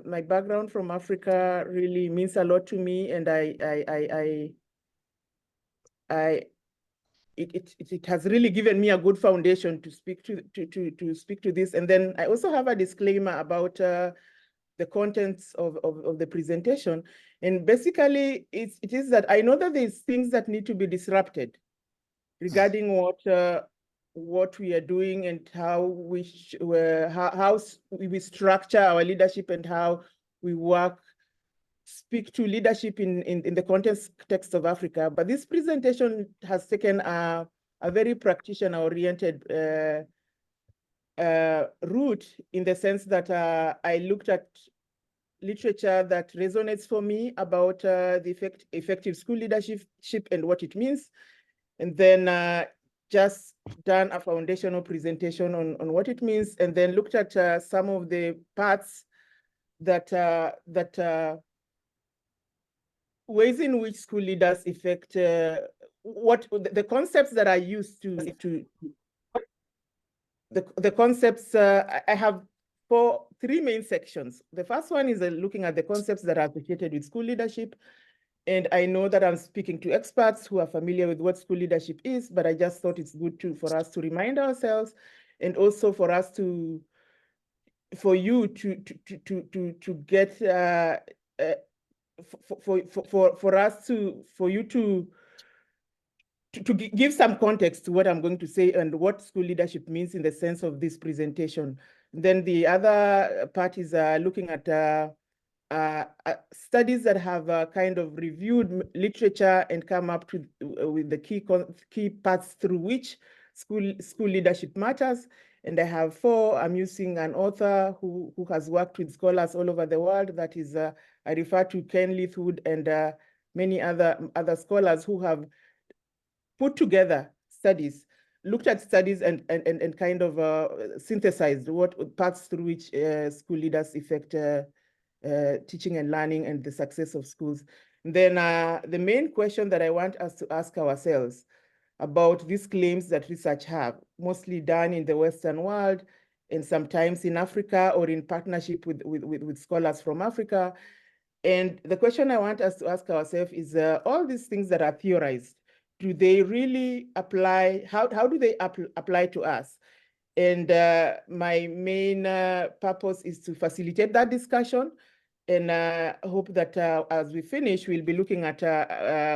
my background from Africa really means a lot to me, and it has really given me a good foundation to speak to this. And then I also have a disclaimer about the contents of the presentation. And basically, it is that I know that there's things that need to be disrupted regarding what we are doing and how we structure our leadership and how we speak to leadership in the context of Africa. But this presentation has taken a very practitioner-oriented route, in the sense that I looked at literature that resonates for me about the effective school leadership and what it means, and then just done a foundational presentation on what it means, and then looked at some of the parts that ways in which school leaders affect what the concepts that are used to the concepts. I have four three main sections. The first one is looking at the concepts that are associated with school leadership. And I know that I'm speaking to experts who are familiar with what school leadership is, but I just thought it's good for us to remind ourselves, and also for us for you to get for you to give some context to what I'm going to say and what school leadership means in the sense of this presentation. Then the other part is looking at studies that have kind of reviewed literature and come up to with the key parts through which school leadership matters. And I have four. I'm using an author who has worked with scholars all over the world. That is, I refer to Ken Leithwood and many other scholars who have put together studies, looked at studies and kind of synthesized what parts through which school leaders affect teaching and learning and the success of schools. And then the main question that I want us to ask ourselves about these claims that research have, mostly done in the Western world and sometimes in Africa or in partnership with scholars from Africa. And the question I want us to ask ourselves is all these things that are theorized, do they really apply? How do they apply to us? And my main purpose is to facilitate that discussion. And I hope that as we finish, we'll be looking at,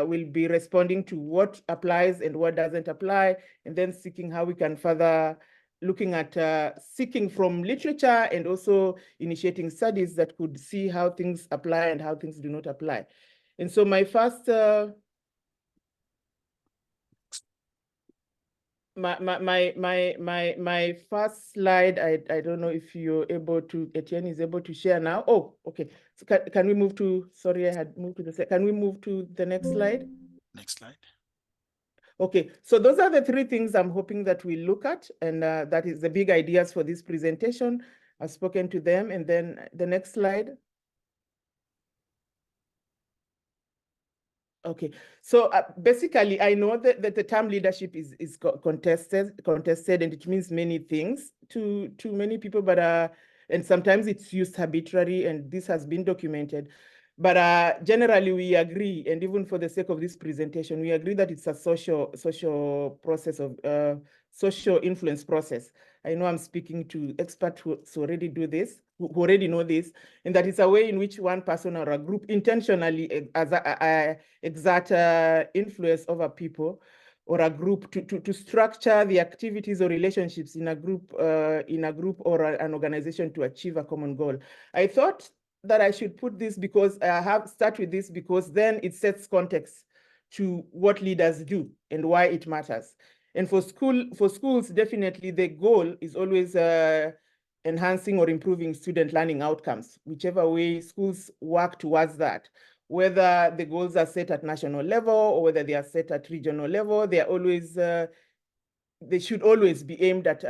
we'll be responding to what applies and what doesn't apply, and then seeking how we can further, looking at seeking from literature and also initiating studies that could see how things apply and how things do not apply. And so my first, my first slide, I don't know if you're able to, Etienne is able to share now. Oh, okay. So can we move to, sorry, I had moved to the, can we move to the next slide? Next slide. Okay, so those are the three things I'm hoping that we look at, and that is the big ideas for this presentation. I've spoken to them, and then the next slide. Okay, so basically, I know that the term leadership is contested, and it means many things to many people, but and sometimes it's used arbitrarily, and this has been documented. But generally, we agree, and even for the sake of this presentation, we agree that it's a social process of social influence process. I know I'm speaking to experts who already do this, who already know this, and that it's a way in which one person or a group intentionally exert influence over people or a group to structure the activities or relationships in a group or an organization to achieve a common goal. I thought that I should put this because start with this because then it sets context to what leaders do and why it matters. And for schools, definitely the goal is always enhancing or improving student learning outcomes, whichever way schools work towards that. Whether the goals are set at national level or whether they are set at regional level, they are always they should always be aimed at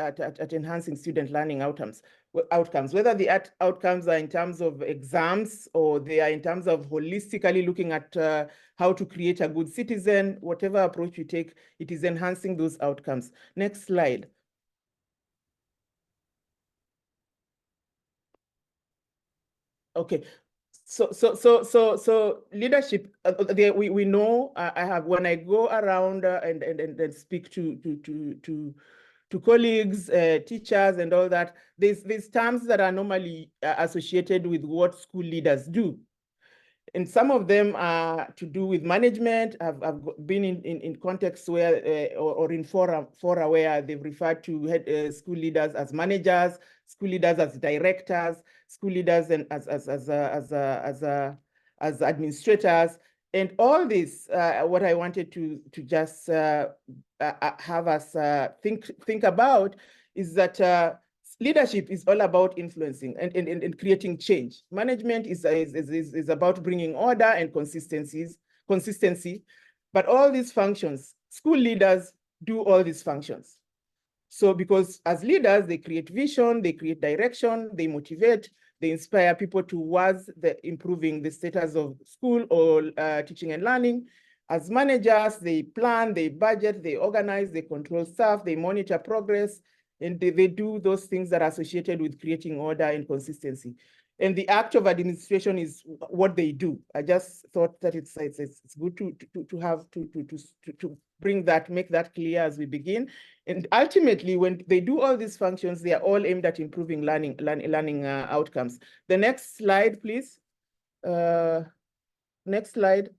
enhancing student learning outcomes. Whether the outcomes are in terms of exams or they are in terms of holistically looking at how to create a good citizen, whatever approach you take, it is enhancing those outcomes. Next slide. Okay. So leadership. We know. I have when I go around and speak to colleagues, teachers, and all that. There's terms that are normally associated with what school leaders do, and some of them are to do with management. I've been in contexts where or in fora where they've referred to school leaders as managers, school leaders as directors, school leaders and as administrators, and all this. What I wanted to just have us think about is that leadership is all about influencing and creating change. Management is about bringing order and consistency, but all these functions, school leaders do all these functions. So because as leaders, they create vision, they create direction, they motivate, they inspire people towards improving the status of school or teaching and learning. As managers, they plan, they budget, they organize, they control staff, they monitor progress, And they do those things that are associated with creating order and consistency. And the act of administration is what they do. I just thought that it's good to bring that, make that clear as we begin. And ultimately, when they do all these functions, they are all aimed at improving learning outcomes. The next slide, please. Next slide.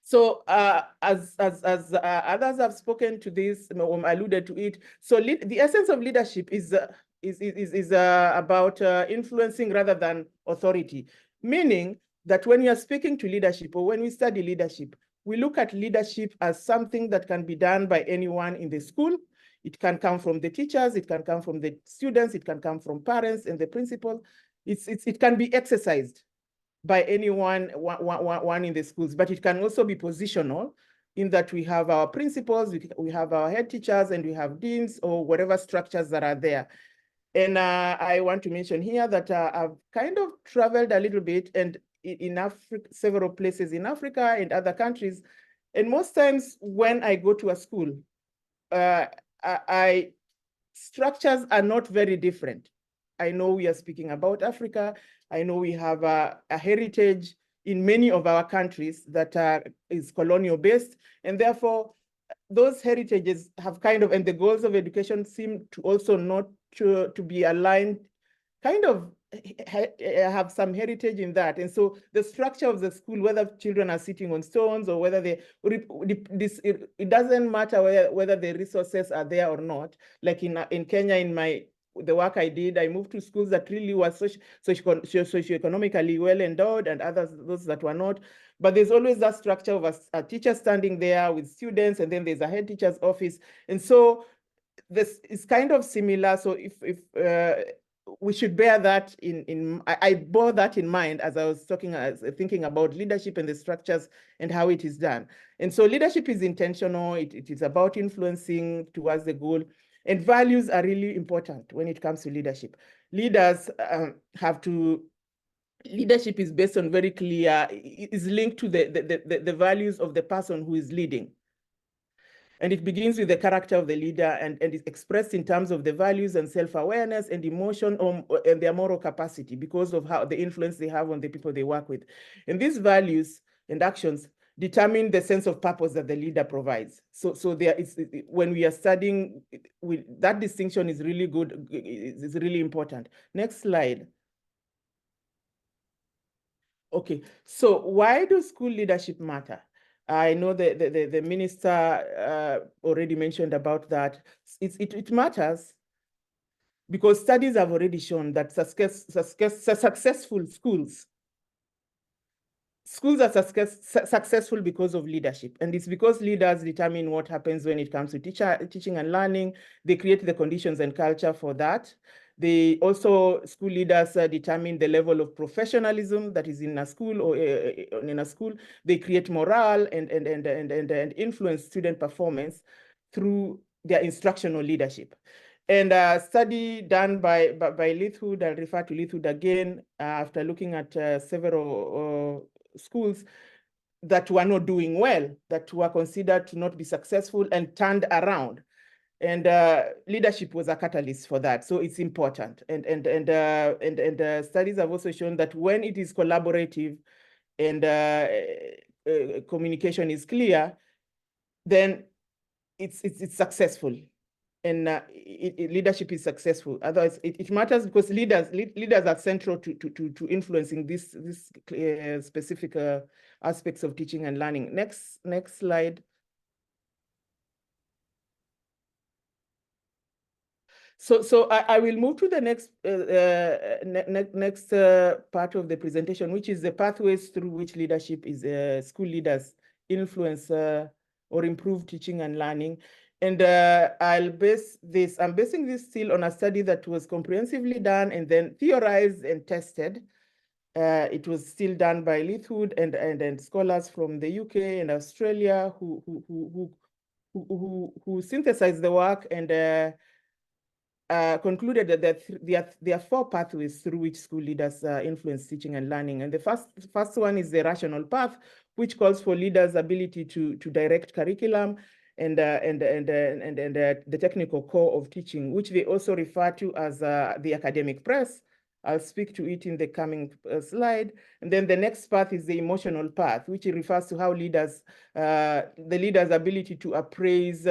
So as others have spoken to this, alluded to it. So the essence of leadership is about influencing rather than authority, meaning that when you're speaking to leadership or when we study leadership, we look at leadership as something that can be done by anyone in the school. It can come from the teachers, it can come from the students, it can come from parents and the principal. It can be exercised by anyone one in the schools, but it can also be positional in that we have our principals, we have our head teachers, and we have deans or whatever structures that are there. And I want to mention here that I've kind of traveled a little bit and in Africa, several places in Africa and other countries. And most times when I go to a school, structures are not very different. I know we are speaking about Africa. I know we have a heritage in many of our countries that is colonial based, and therefore those heritages have kind of, and the goals of education seem to also not to be aligned, kind of have some heritage in that. And so the structure of the school, whether children are sitting on stones or whether it doesn't matter whether the resources are there or not. Like in Kenya, in the work I did, I moved to schools that really were socioeconomically well endowed and those that were not. But there's always that structure of a teacher standing there with students, and then there's a head teacher's office. And so this is kind of similar. So if we should bear that I bore that in mind as I was thinking about leadership and the structures and how it is done. And so leadership is intentional. It is about influencing towards the goal. And values are really important when it comes to leadership. Leaders leadership is based on very clear, is linked to the values of the person who is leading. And it begins with the character of the leader and is expressed in terms of the values and self-awareness and emotion and their moral capacity because of how the influence they have on the people they work with. And these values and actions determine the sense of purpose that the leader provides. So when we are studying, that distinction is really good, is really important. Next slide. Okay, so why does school leadership matter? I know the minister already mentioned about that. It matters because studies have already shown that successful schools are successful because of leadership. And it's because leaders determine what happens when it comes to teaching and learning. They create the conditions and culture for that. School leaders determine the level of professionalism that is in a school or in a school. They create morale and influence student performance through their instructional leadership. And a study done by Leithwood, I'll refer to Leithwood again, after looking at several schools that were not doing well, that were considered to not be successful and turned around. And leadership was a catalyst for that, so it's important. And studies have also shown that when it is collaborative and communication is clear, then it's successful, and leadership is successful. Otherwise, it matters because leaders are central to influencing this specific aspects of teaching and learning. Next slide. So I will move to the next part of the presentation, which is the pathways through which leadership is school leaders influence or improve teaching and learning. And I'm basing this still on a study that was comprehensively done and then theorized and tested. It was still done by Leithwood and scholars from the UK and Australia who synthesized the work and concluded that there are 4 pathways through which school leaders influence teaching and learning. And the first one is the rational path, which calls for leaders' ability to direct curriculum and the technical core of teaching, which they also refer to as the academic press. I'll speak to it in the coming slide. And then the next path is the emotional path, which refers to how leaders, the leader's ability to appraise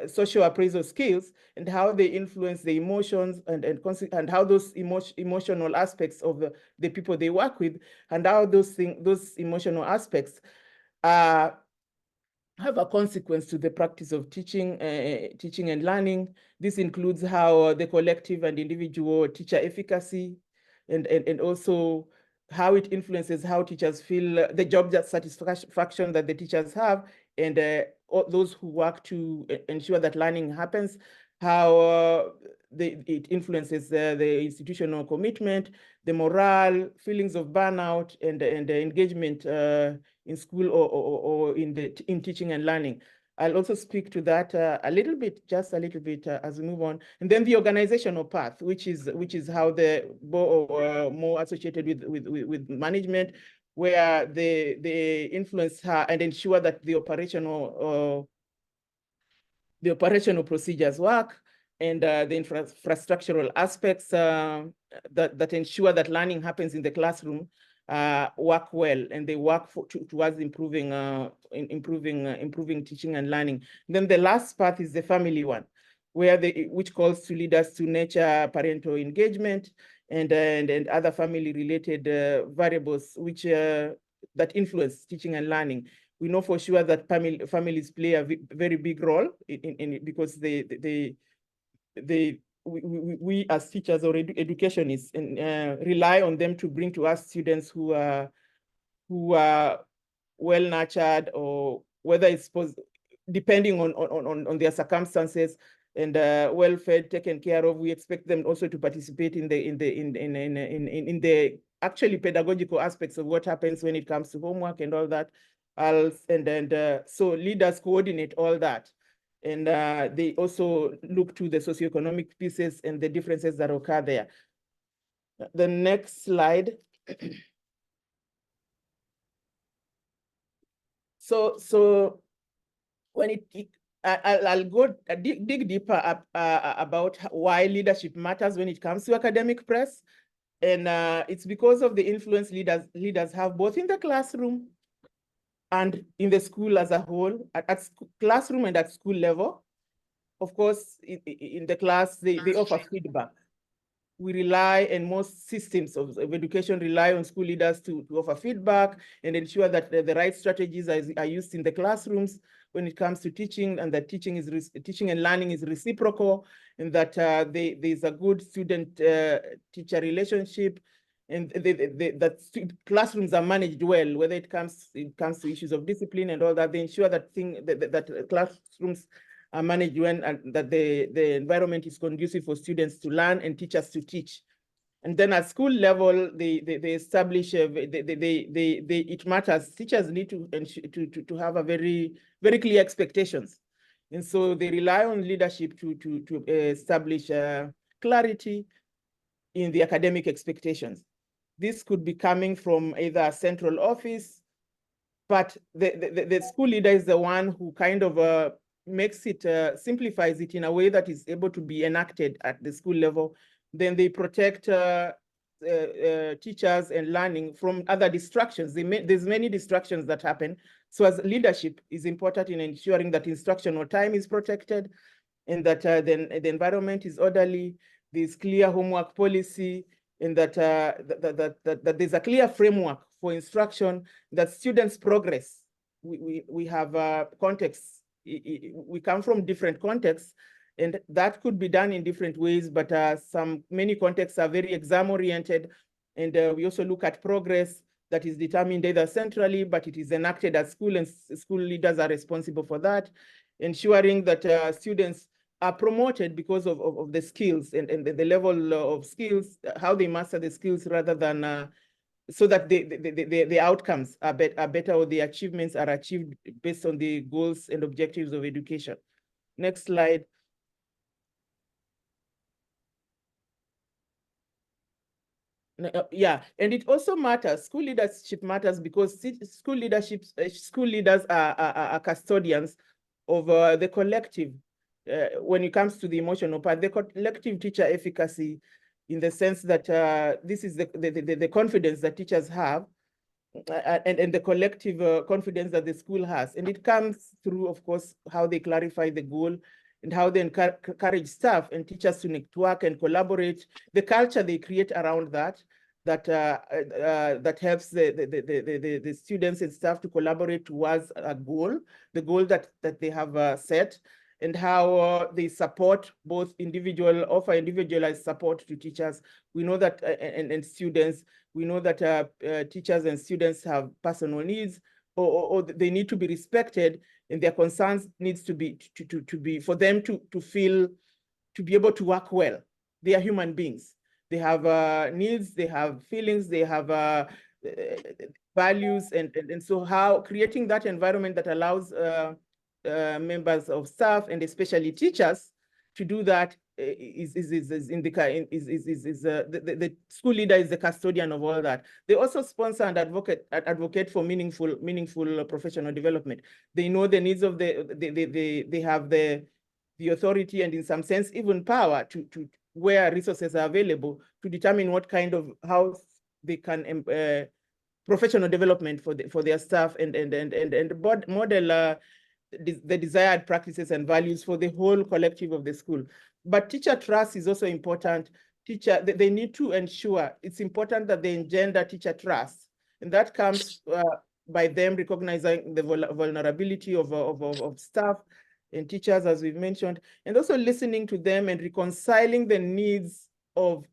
social appraisal skills and how they influence the emotions and how those emotional aspects of the people they work with, and how those emotional aspects have a consequence to the practice of teaching and learning. This includes how the collective and individual teacher efficacy, and also how it influences how teachers feel, the job satisfaction that the teachers have, and those who work to ensure that learning happens, how it influences the institutional commitment, the morale, feelings of burnout, and the engagement in school or in teaching and learning. I'll also speak to that a little bit, just a little bit as we move on. And then the organizational path, which is how the more associated with management, where they influence her and ensure that the operational procedures work, and the infrastructural aspects that ensure that learning happens in the classroom work well, and they work towards improving teaching and learning. And then the last part is the family one, which calls to leaders to nurture parental engagement and other family-related variables which that influence teaching and learning. We know for sure that families play a very big role in because we as teachers or educationists rely on them to bring to us students who are well nurtured, or whether it's depending on their circumstances, and well fed, taken care of. We expect them also to participate in the actually pedagogical aspects of what happens when it comes to homework and all that. So leaders coordinate all that. And they also look to the socioeconomic pieces and the differences that occur there. The next slide. So when I'll go dig deeper up about why leadership matters when it comes to academic press. And it's because of the influence leaders have both in the classroom and in the school as a whole, at classroom and at school level. Of course, in the class, they offer feedback. We rely, and most systems of education rely on school leaders to offer feedback and ensure that the right strategies are used in the classrooms when it comes to teaching, and that teaching and learning is reciprocal, and that there's a good student-teacher relationship, and that classrooms are managed well, whether it comes to issues of discipline and all that. They ensure that that classrooms are managed when, and that the environment is conducive for students to learn and teachers to teach. And then at school level, they establish it matters. Teachers need to have a very clear expectations, and so they rely on leadership to establish clarity in the academic expectations. This could be coming from either a central office, but the school leader is the one who kind of makes it, simplifies it in a way that is able to be enacted at the school level. Then they protect teachers and learning from other distractions. There's many distractions that happen. So as leadership is important in ensuring that instructional time is protected, and that then the environment is orderly, there's clear homework policy, and that there's a clear framework for instruction, that students progress. We have contexts. We come from different contexts, and that could be done in different ways, but many contexts are very exam-oriented, and we also look at progress that is determined either centrally, but it is enacted at school, and school leaders are responsible for that, ensuring that students are promoted because of the skills and the level of skills, how they master the skills, rather than so that the outcomes are better, or the achievements are achieved based on the goals and objectives of education. Next slide. Yeah, and it also matters. School leadership matters because school leaders are custodians of the collective when it comes to the emotional part, the collective teacher efficacy, in the sense that this is the confidence that teachers have and the collective confidence that the school has. And it comes through, of course, how they clarify the goal and how they encourage staff and teachers to network and collaborate, the culture they create around that helps the students and staff to collaborate towards a goal, the goal that they have set, and how they support both offer individualized support to teachers. We know that, and students, we know that teachers and students have personal needs, or they need to be respected, and their concerns needs to be for them to feel, to be able to work well. They are human beings. They have needs, they have feelings, they have values, and so how creating that environment that allows members of staff and especially teachers to do that the school leader is the custodian of all that. They also sponsor and advocate for meaningful professional development. They know the needs of they have the authority and in some sense even power to where resources are available to determine what kind of how they can professional development for their staff and model the desired practices and values for the whole collective of the school. But teacher trust is also important. They need to ensure, it's important that they engender teacher trust. And that comes by them recognizing the vulnerability of staff and teachers, as we've mentioned, and also listening to them and reconciling the needs of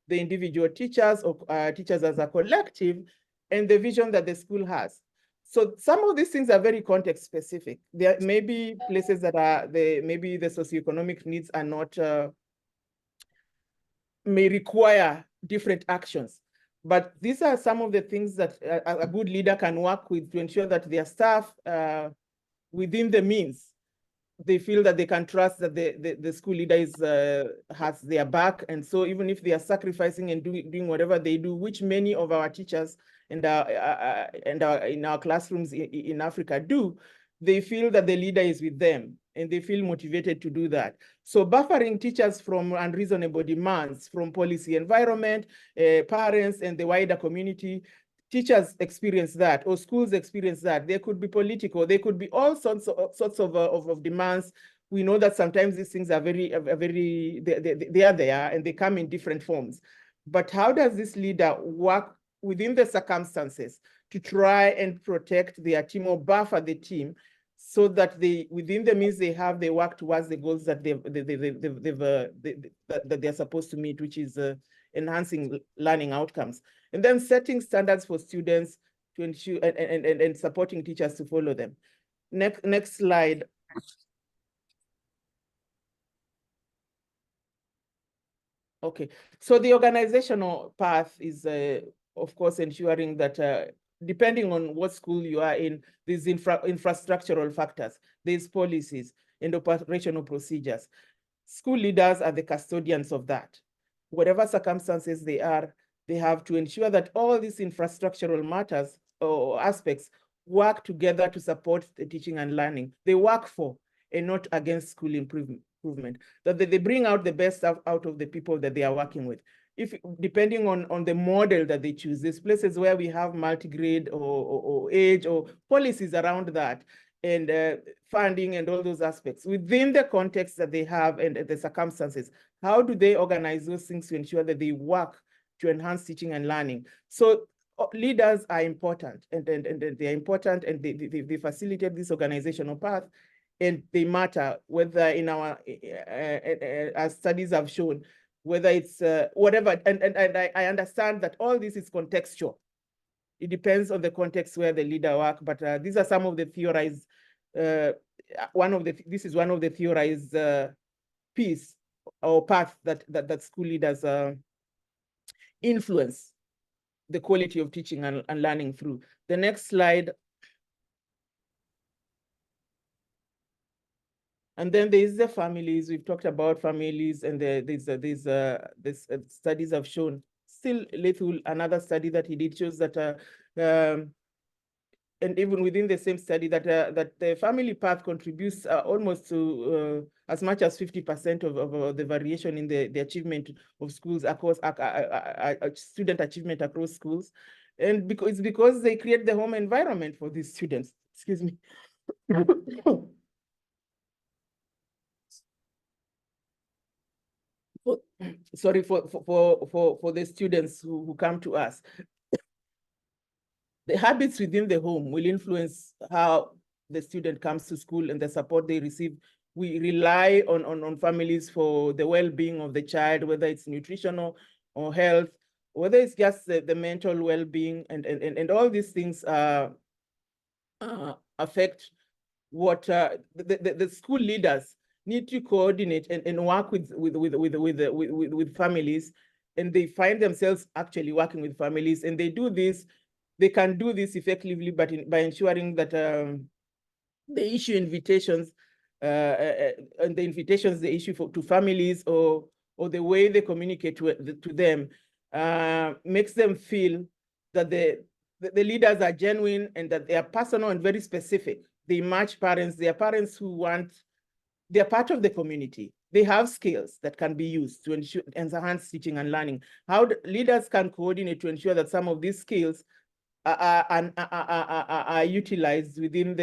the individual teachers or teachers as a collective and the vision that the school has. So some of these things are very context specific. There may be places that are maybe the socioeconomic needs are not, may require different actions. But these are some of the things that a good leader can work with to ensure that their staff within the means, they feel that they can trust that the school leader has their back. And so even if they are sacrificing and doing whatever they do, which many of our teachers and in our classrooms in Africa do, they feel that the leader is with them and they feel motivated to do that. So buffering teachers from unreasonable demands from policy environment, parents and the wider community. Teachers experience that, or schools experience that. They could be political, they could be all sorts of demands. We know that sometimes these things are they are there and they come in different forms. But how does this leader work within the circumstances to try and protect their team or buffer the team so that within the means they have, they work towards the goals that that they're supposed to meet, which is enhancing learning outcomes, and then setting standards for students to ensure and supporting teachers to follow them. Next slide. Okay, so the organizational path is, of course, ensuring that depending on what school you are in, there's infrastructural factors, there's policies and operational procedures. School leaders are the custodians of that. Whatever circumstances they are, they have to ensure that all these infrastructural matters or aspects work together to support the teaching and learning. They work for and not against school improvement, that they bring out the best out of the people that they are working with. If depending on the model that they choose, there's places where we have multi-grade or age or policies around that, and funding and all those aspects within the context that they have and the circumstances. How do they organize those things to ensure that they work to enhance teaching and learning? So leaders are important, and they are important, and they facilitate this organizational path, and they matter, whether in our, as studies have shown, whether it's whatever, and I understand that all this is contextual. It depends on the context where the leader work, but these are some of the theorized, this is one of the theorized piece or path that school leaders influence the quality of teaching and learning through. The next slide. And then there's the families. We've talked about families, and these studies have shown. Still, Lethul, another study that he did shows that and even within the same study, that that the family path contributes almost to as much as 50% of the variation in the achievement of schools across student achievement across schools, and it's because they create the home environment for these students. Excuse me. Sorry for the students who come to us. The habits within the home will influence how the student comes to school and the support they receive. We rely on families for the well-being of the child, whether it's nutritional or health, whether it's just the mental well-being, and all these things affect what the school leaders need to coordinate and work with families, and they find themselves actually working with families, and they do this. They can do this effectively, but by ensuring that they issue invitations, and the invitations they issue to families, or the way they communicate to them makes them feel that the leaders are genuine and that they are personal and very specific. They match parents. They are parents who want, they are part of the community. They have skills that can be used to ensure enhance teaching and learning. How leaders can coordinate to ensure that some of these skills are utilized within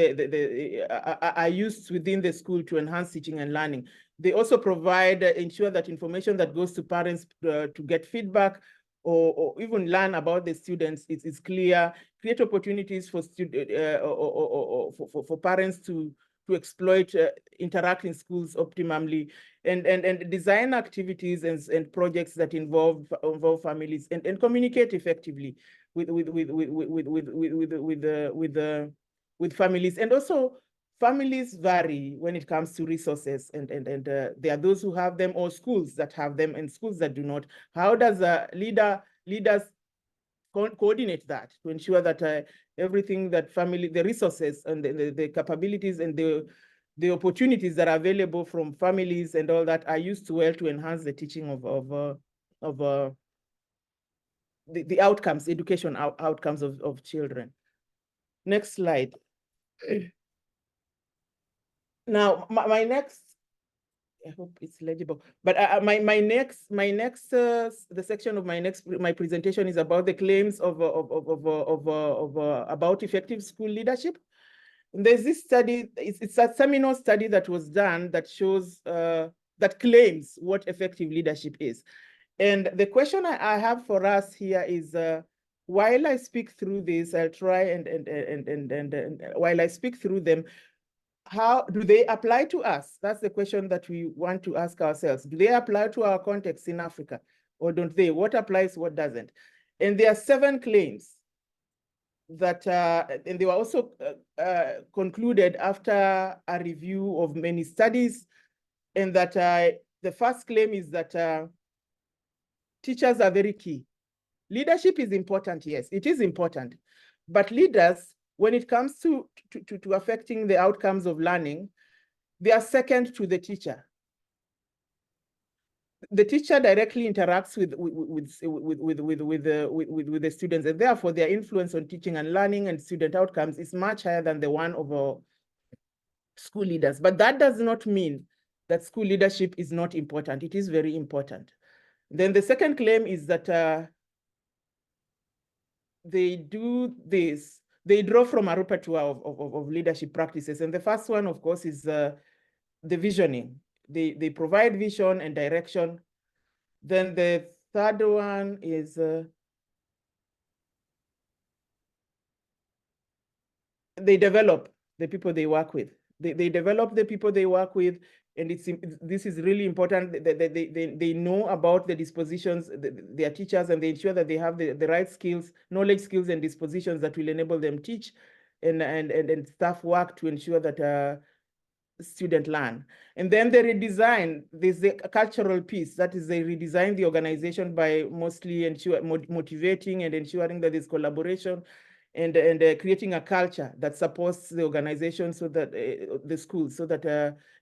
are used within the school to enhance teaching and learning. They also provide, ensure that information that goes to parents to get feedback or even learn about the students is clear, create opportunities for for parents to exploit, interact in schools optimally, and design activities and projects that involve families and communicate effectively with families. And also families vary when it comes to resources, and there are those who have them, or schools that have them, and schools that do not. How does leaders coordinate that to ensure that everything that the resources and the capabilities and the opportunities that are available from families and all that are used well to enhance the teaching of the outcomes, education outcomes of children. Next slide. Now, my next, I hope it's legible, but the section of my presentation is about the claims about effective school leadership. And there's this study, it's a seminal study that was done that shows, that claims what effective leadership is. And the question I have for us here is, while I speak through this, I'll try and while I speak through them, how do they apply to us? That's the question that we want to ask ourselves. Do they apply to our context in Africa, or don't they? What applies, what doesn't? And there are 7 claims that, and they were also concluded after a review of many studies, and that the first claim is that teachers are very key. Leadership is important, yes, it is important. But leaders, when it comes to affecting the outcomes of learning, they are second to the teacher. The teacher directly interacts with the students, and therefore their influence on teaching and learning and student outcomes is much higher than the one of our school leaders. But that does not mean that school leadership is not important. It is very important. Then the second claim is that they do this, they draw from a repertoire of leadership practices. And the first one, of course, is the visioning. They provide vision and direction. Then the third one is they develop the people they work with. They develop the people they work with, and this is really important. They know about the dispositions, their teachers, and they ensure that they have the right skills, knowledge, skills, and dispositions that will enable them teach and staff work to ensure that student learn. And then they redesign, there's the cultural piece, that is they redesign the organization by mostly motivating and ensuring that there's collaboration and creating a culture that supports the organization, so that the schools, so that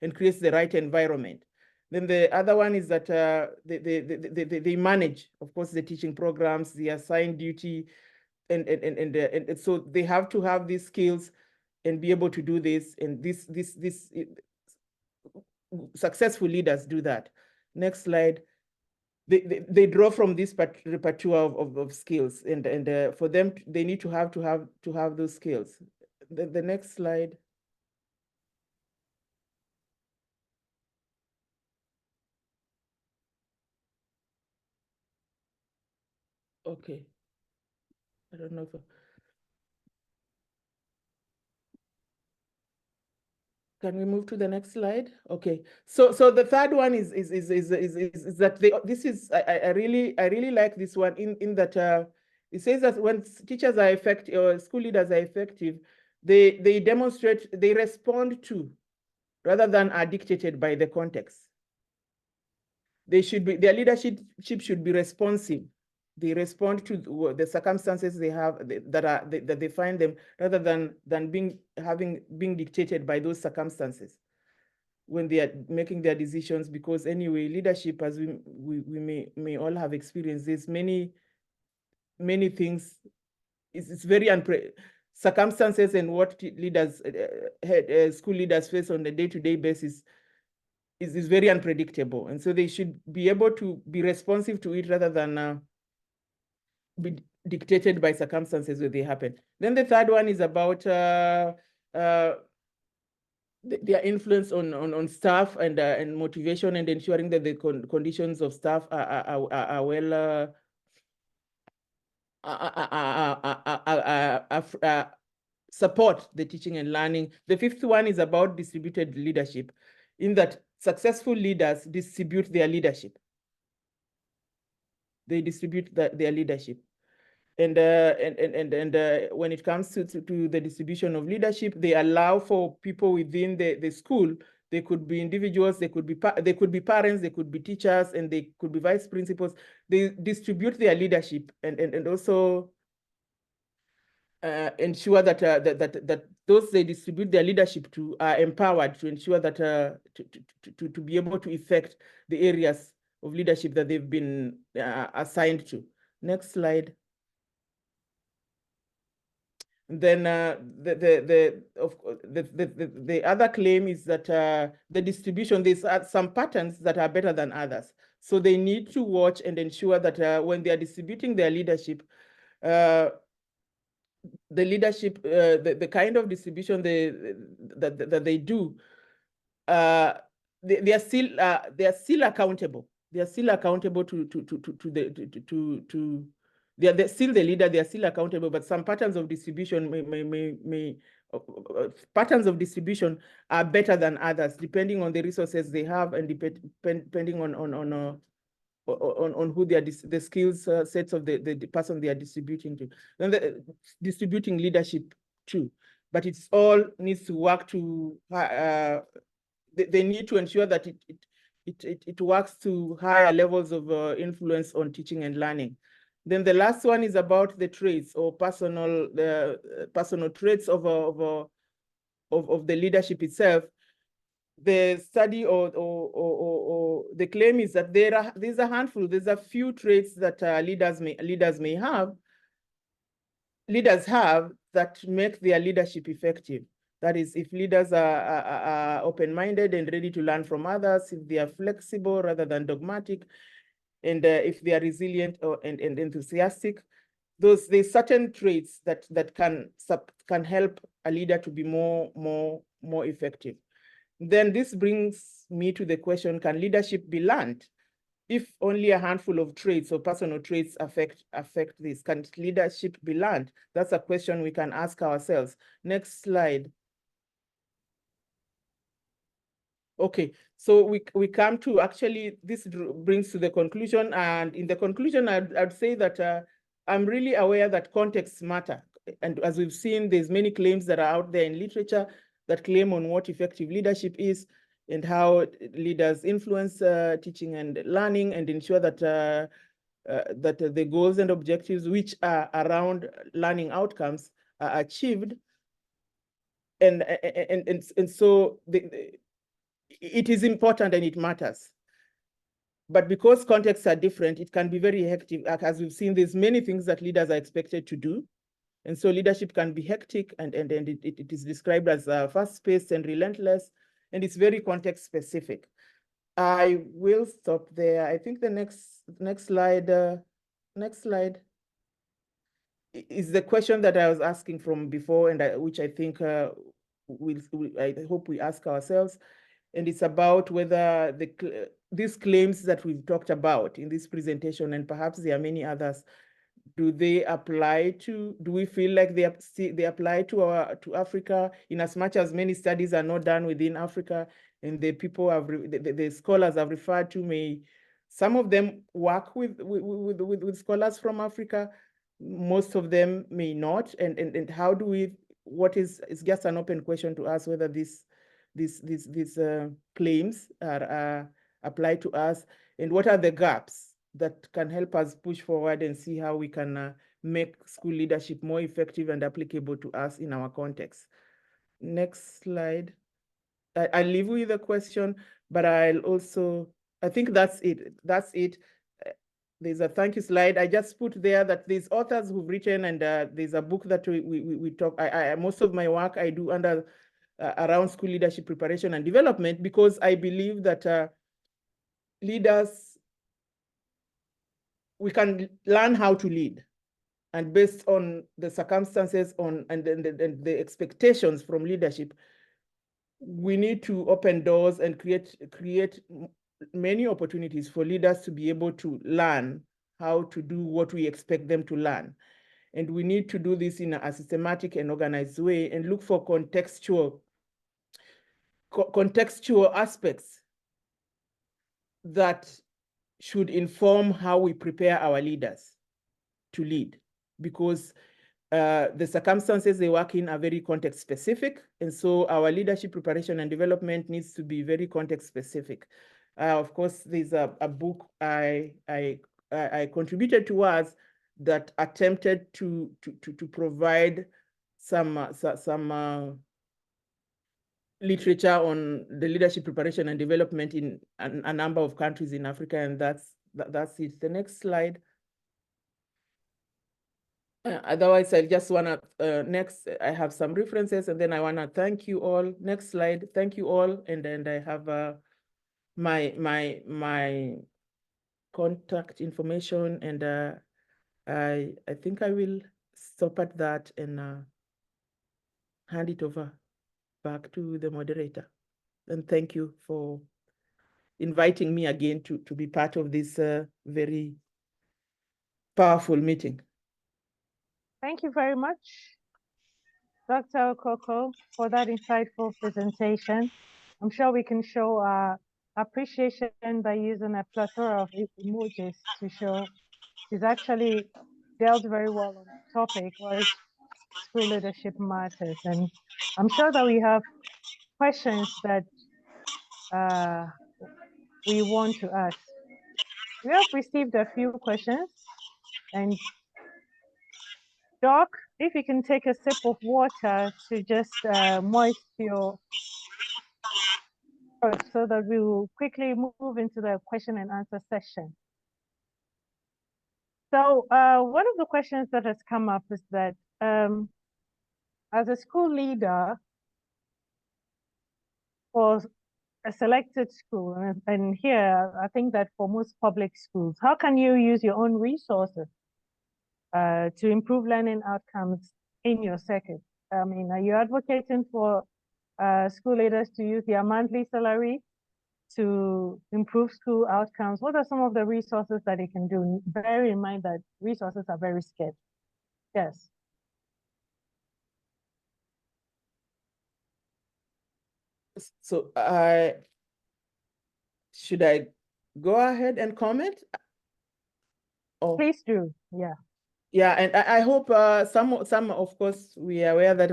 and creates the right environment. Then the other one is that they manage, of course, the teaching programs, the assigned duty, and so they have to have these skills and be able to do this, and successful leaders do that. Next slide. They draw from this repertoire of skills, and for them, they need to have those skills. The next slide. Okay. I don't know if can we move to the next slide? Okay. So the third one is that I really like this one in that it says that when teachers are effective or school leaders are effective, they demonstrate, they respond to, rather than are dictated by the context. Their leadership should be responsive. They respond to the circumstances they have that they find them, rather than being dictated by those circumstances when they are making their decisions. Because anyway, leadership, as we may all have experienced, there's many things. It's very circumstances, and what leaders, school leaders face on a day-to-day basis is very unpredictable, and so they should be able to be responsive to it, rather than be dictated by circumstances where they happen. Then the third one is about their influence on staff and motivation, and ensuring that the conditions of staff are well support the teaching and learning. The fifth one is about distributed leadership, in that successful leaders distribute their leadership. They distribute their leadership. And when it comes to the distribution of leadership, they allow for people within the school. They could be individuals, they could be parents, they could be teachers, and they could be vice principals. They distribute their leadership and also ensure that those they distribute their leadership to are empowered to ensure that to be able to effect the areas of leadership that they've been assigned to. Next slide. Then the other claim is that the distribution, there's some patterns that are better than others. So they need to watch and ensure that when they are distributing their leadership, the kind of distribution that they do, they are still accountable. They are still accountable they're still the leader. They are still accountable, but some patterns of distribution patterns of distribution are better than others, depending on the resources they have and depending on who they are, the skills sets of the person they are distributing to. Then distributing leadership too, but it's all needs to work to. They need to ensure that it works to higher levels of influence on teaching and learning. Then the last one is about the traits or personal traits of the leadership itself. The study or the claim is that there's a handful, there's a few traits that leaders have that make their leadership effective. That is, if leaders are open-minded and ready to learn from others, if they are flexible rather than dogmatic, and if they are resilient and enthusiastic. There's certain traits that can help a leader to be more effective. Then this brings me to the question, can leadership be learned? If only a handful of traits or personal traits affect this, can leadership be learned? That's a question we can ask ourselves. Next slide. Okay, so we come to, actually, this brings to the conclusion, and in the conclusion, I'd say that I'm really aware that contexts matter. And as we've seen, there's many claims that are out there in literature that claim on what effective leadership is and how leaders influence teaching and learning and ensure that that the goals and objectives which are around learning outcomes are achieved. And so it is important and it matters. But because contexts are different, it can be very hectic. As we've seen, there's many things that leaders are expected to do And so leadership can be hectic, and it is described as fast-paced and relentless, and it's very context-specific. I will stop there. I think the next slide is the question that I was asking from before, and which I think I hope we ask ourselves, and it's about whether these claims that we've talked about in this presentation, and perhaps there are many others, do we feel like they apply to Africa, in as much as many studies are not done within Africa, and the scholars have referred to some of them work with scholars from Africa, most of them may not, and how do we, it's just an open question to us whether these claims are applied to us, and what are the gaps that can help us push forward and see how we can make school leadership more effective and applicable to us in our context. Next slide. I'll leave you with a question, but I think that's it. There's a thank you slide. I just put there that there's authors who've written, and there's a book that we talk. Most of my work I do around school leadership preparation and development, because I believe that leaders, we can learn how to lead, and based on the circumstances and the expectations from leadership, we need to open doors and create many opportunities for leaders to be able to learn how to do what we expect them to learn. And we need to do this in a systematic and organized way, and look for contextual aspects that should inform how we prepare our leaders to lead, because the circumstances they work in are very context specific, and so our leadership preparation and development needs to be very context specific. Of course, there's a book I contributed towards that attempted to provide some literature on the leadership preparation and development in a number of countries in Africa, and that's it. The next slide. Otherwise, I just want to, next, I have some references, and then I want to thank you all. Next slide. Thank you all. And then I have my contact information, and I think I will stop at that and hand it over back to the moderator. And thank you for inviting me again to be part of this very powerful meeting. Thank you very much, Dr. Okoko, for that insightful presentation. I'm sure we can show our appreciation by using a plethora of emojis to show she's actually dealt very well on the topic, why school leadership matters. And I'm sure that we have questions that we want to ask. We have received a few questions, and Doc, if you can take a sip of water to just moist your throat, so that we will quickly move into the question and answer session. So one of the questions that has come up is that as a school leader for a selected school, and here I think that for most public schools, how can you use your own resources to improve learning outcomes in your circuit? I mean, are you advocating for school leaders to use their monthly salary to improve school outcomes? What are some of the resources that they can do? Bear in mind that resources are very scarce. Yes. So should I go ahead and comment? Oh. Please do, yeah. Yeah, and I hope some, of course, we are aware that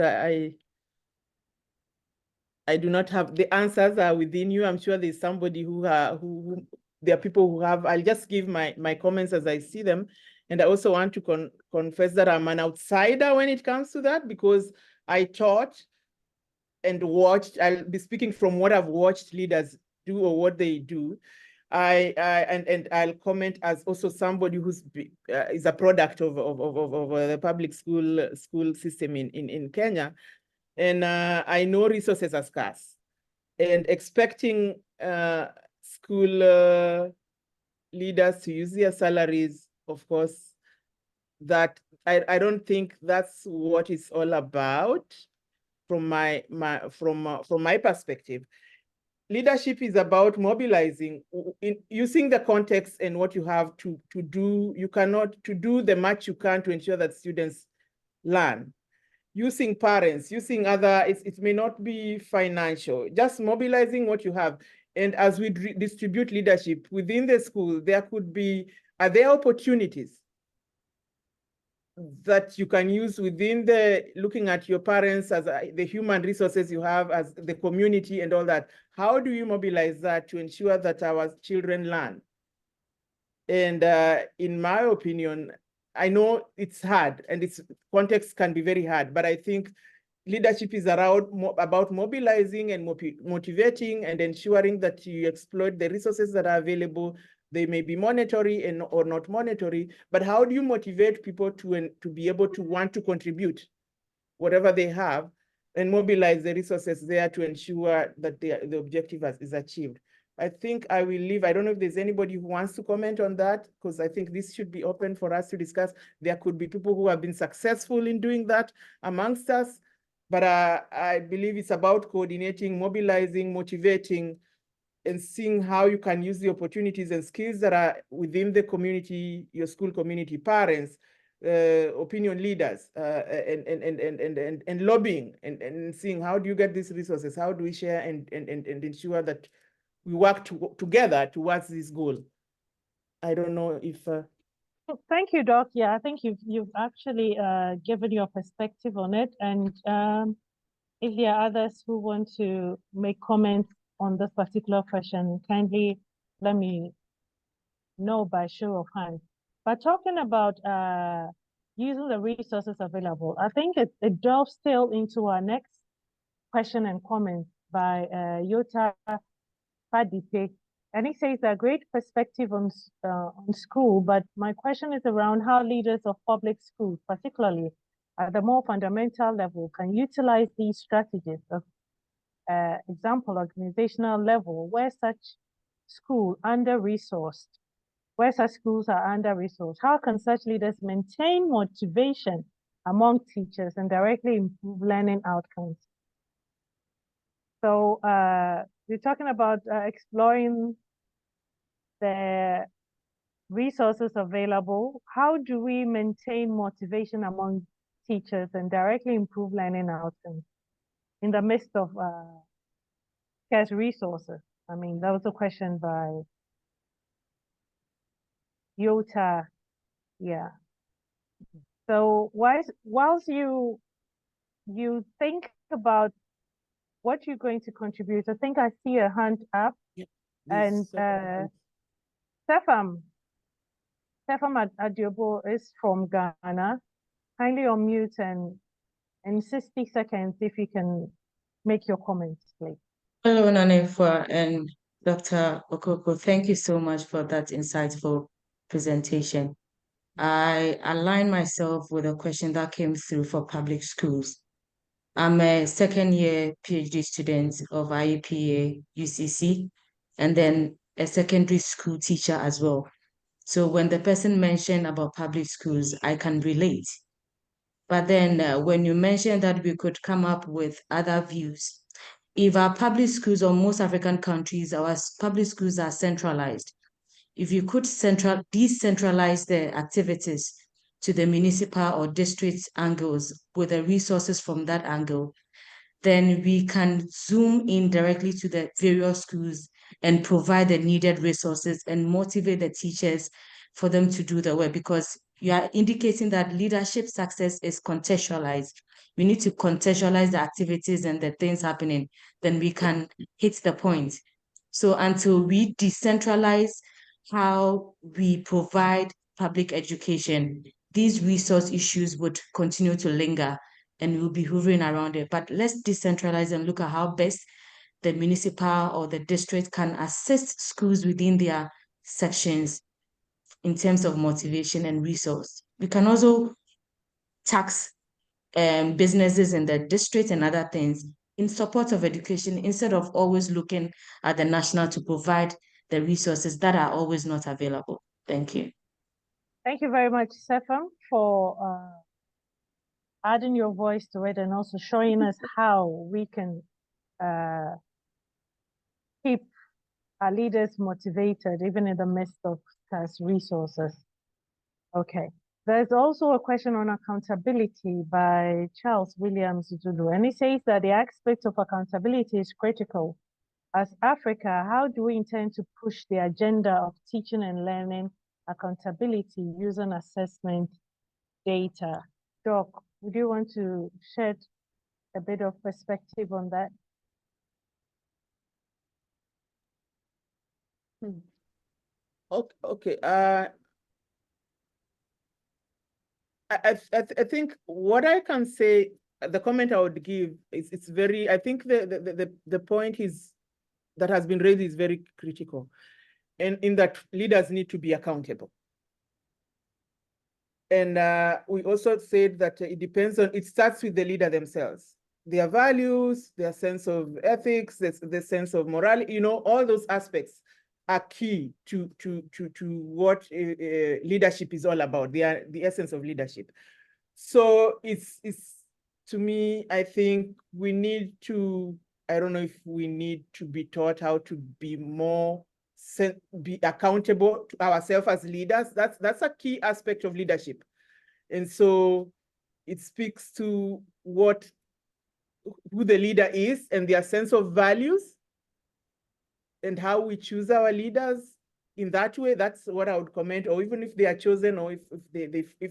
I do not have the answers are within you. I'm sure there's somebody who there are people who have. I'll just give my comments as I see them. And I also want to confess that I'm an outsider when it comes to that, because I taught and watched. I'll be speaking from what I've watched leaders do or what they do. And I'll comment as also somebody who's is a product of the public school system in Kenya, and I know resources are scarce, and expecting school leaders to use their salaries, of course, that I don't think that's what it's all about from my perspective. Leadership is about mobilizing, using the context and what you have to do. You cannot to do the much you can to ensure that students learn. Using parents, using other, it may not be financial, just mobilizing what you have. And as we distribute leadership within the school, are there opportunities that you can use within looking at your parents as the human resources you have, as the community and all that? How do you mobilize that to ensure that our children learn? And in my opinion, I know it's hard and its context can be very hard, but I think leadership is about mobilizing and motivating and ensuring that you exploit the resources that are available. They may be monetary or not monetary, but how do you motivate people to be able to want to contribute whatever they have and mobilize the resources there to ensure that the objective is achieved? I think I will leave. I don't know if there's anybody who wants to comment on that, because I think this should be open for us to discuss. There could be people who have been successful in doing that amongst us, but I believe it's about coordinating, mobilizing, motivating, and seeing how you can use the opportunities and skills that are within the community, your school community, parents, opinion leaders, and lobbying, and seeing how do you get these resources, how do we share and ensure that we work together towards this goal. I don't know if... Thank you, Doc. Yeah, I think you've actually given your perspective on it. And if there are others who want to make comments on this particular question, kindly let me know by show of hands. But talking about using the resources available, I think it delves still into our next question and comment by Yota Fadipe. And he says a great perspective on school, but my question is around how leaders of public schools, particularly at the more fundamental level, can utilize these strategies of example, organizational level, where such schools are under-resourced. How can such leaders maintain motivation among teachers and directly improve learning outcomes? So we're talking about exploring the resources available. How do we maintain motivation among teachers and directly improve learning outcomes in the midst of scarce resources? I mean, that was a question by Yota. Yeah. So whilst you think about what you're going to contribute, I think I see a hand up. Yes, and Stefan Adiobo is from Ghana. Kindly unmute and in 60 seconds, if you can make your comments, please. Hello, Nanefwa and Dr. Okoko. Thank you so much for that insightful presentation. I align myself with a question that came through for public schools. I'm a second-year PhD student of IEPA UCC, and then a secondary school teacher as well. So when the person mentioned about public schools, I can relate. But then when you mentioned that we could come up with other views, if our public schools or most African countries, our public schools are centralized, if you could decentralize the activities to the municipal or district angles with the resources from that angle, then we can zoom in directly to the various schools and provide the needed resources and motivate the teachers for them to do the work, because you are indicating that leadership success is contextualized. We need to contextualize the activities and the things happening, then we can hit the point. So until we decentralize how we provide public education, these resource issues would continue to linger and we'll be hovering around it. But let's decentralize and look at how best the municipal or the district can assist schools within their sections in terms of motivation and resource. We can also tax businesses in the district and other things in support of education instead of always looking at the national to provide the resources that are always not available. Thank you. Thank you very much, Sefam, for adding your voice to it and also showing us how we can keep our leaders motivated even in the midst of scarce resources. Okay. There's also a question on accountability by Charles Williams Zulu, and he says that the aspect of accountability is critical. As Africa, how do we intend to push the agenda of teaching and learning accountability using assessment data? Doc, would you want to shed a bit of perspective on that? Okay. I think what I can say, the comment I would give is it's very, I think the point is that has been raised is very critical, and in that leaders need to be accountable. And we also said that it starts with the leader themselves, their values, their sense of ethics, the sense of morality, all those aspects are key to what leadership is all about. They are the essence of leadership. So it's to me, I think we need to, I don't know if we need to be taught how to be more, be accountable to ourselves as leaders. That's a key aspect of leadership. And so it speaks to who the leader is and their sense of values and how we choose our leaders in that way. That's what I would comment, or even if they are chosen, or if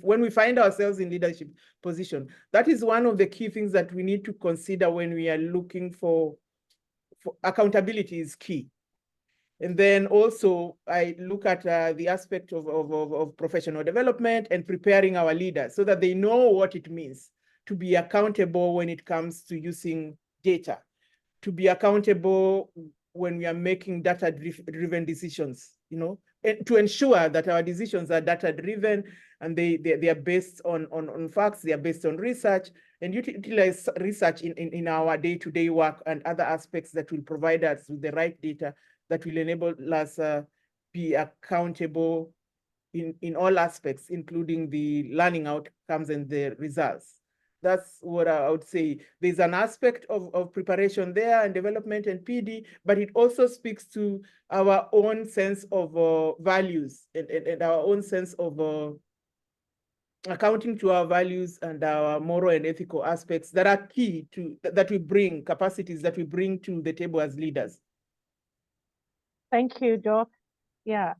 when we find ourselves in leadership position, that is one of the key things that we need to consider when we are looking for accountability is key. And then also I look at the aspect of professional development and preparing our leaders so that they know what it means to be accountable when it comes to using data, to be accountable when we are making data-driven decisions, and to ensure that our decisions are data-driven and they are based on facts, they are based on research, and utilize research in our day-to-day work and other aspects that will provide us with the right data that will enable us be accountable in all aspects, including the learning outcomes and the results. That's what I would say. There's an aspect of preparation there and development and PD, but it also speaks to our own sense of values and our own sense of accounting to our values and our moral and ethical aspects that are key to, that we bring, capacities that we bring to the table as leaders. Thank you, Doc. Yeah.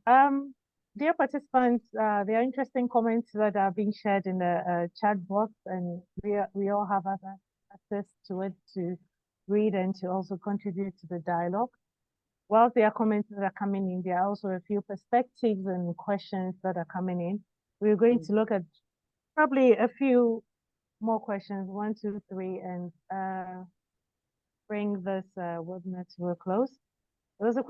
Dear participants, there are interesting comments that are being shared in the chat box, and we all have access to it to read and to also contribute to the dialogue. Whilst there are comments that are coming in, there are also a few perspectives and questions that are coming in. We're going to look at probably a few more questions, 1, 2, 3, and bring this webinar to a close. There's a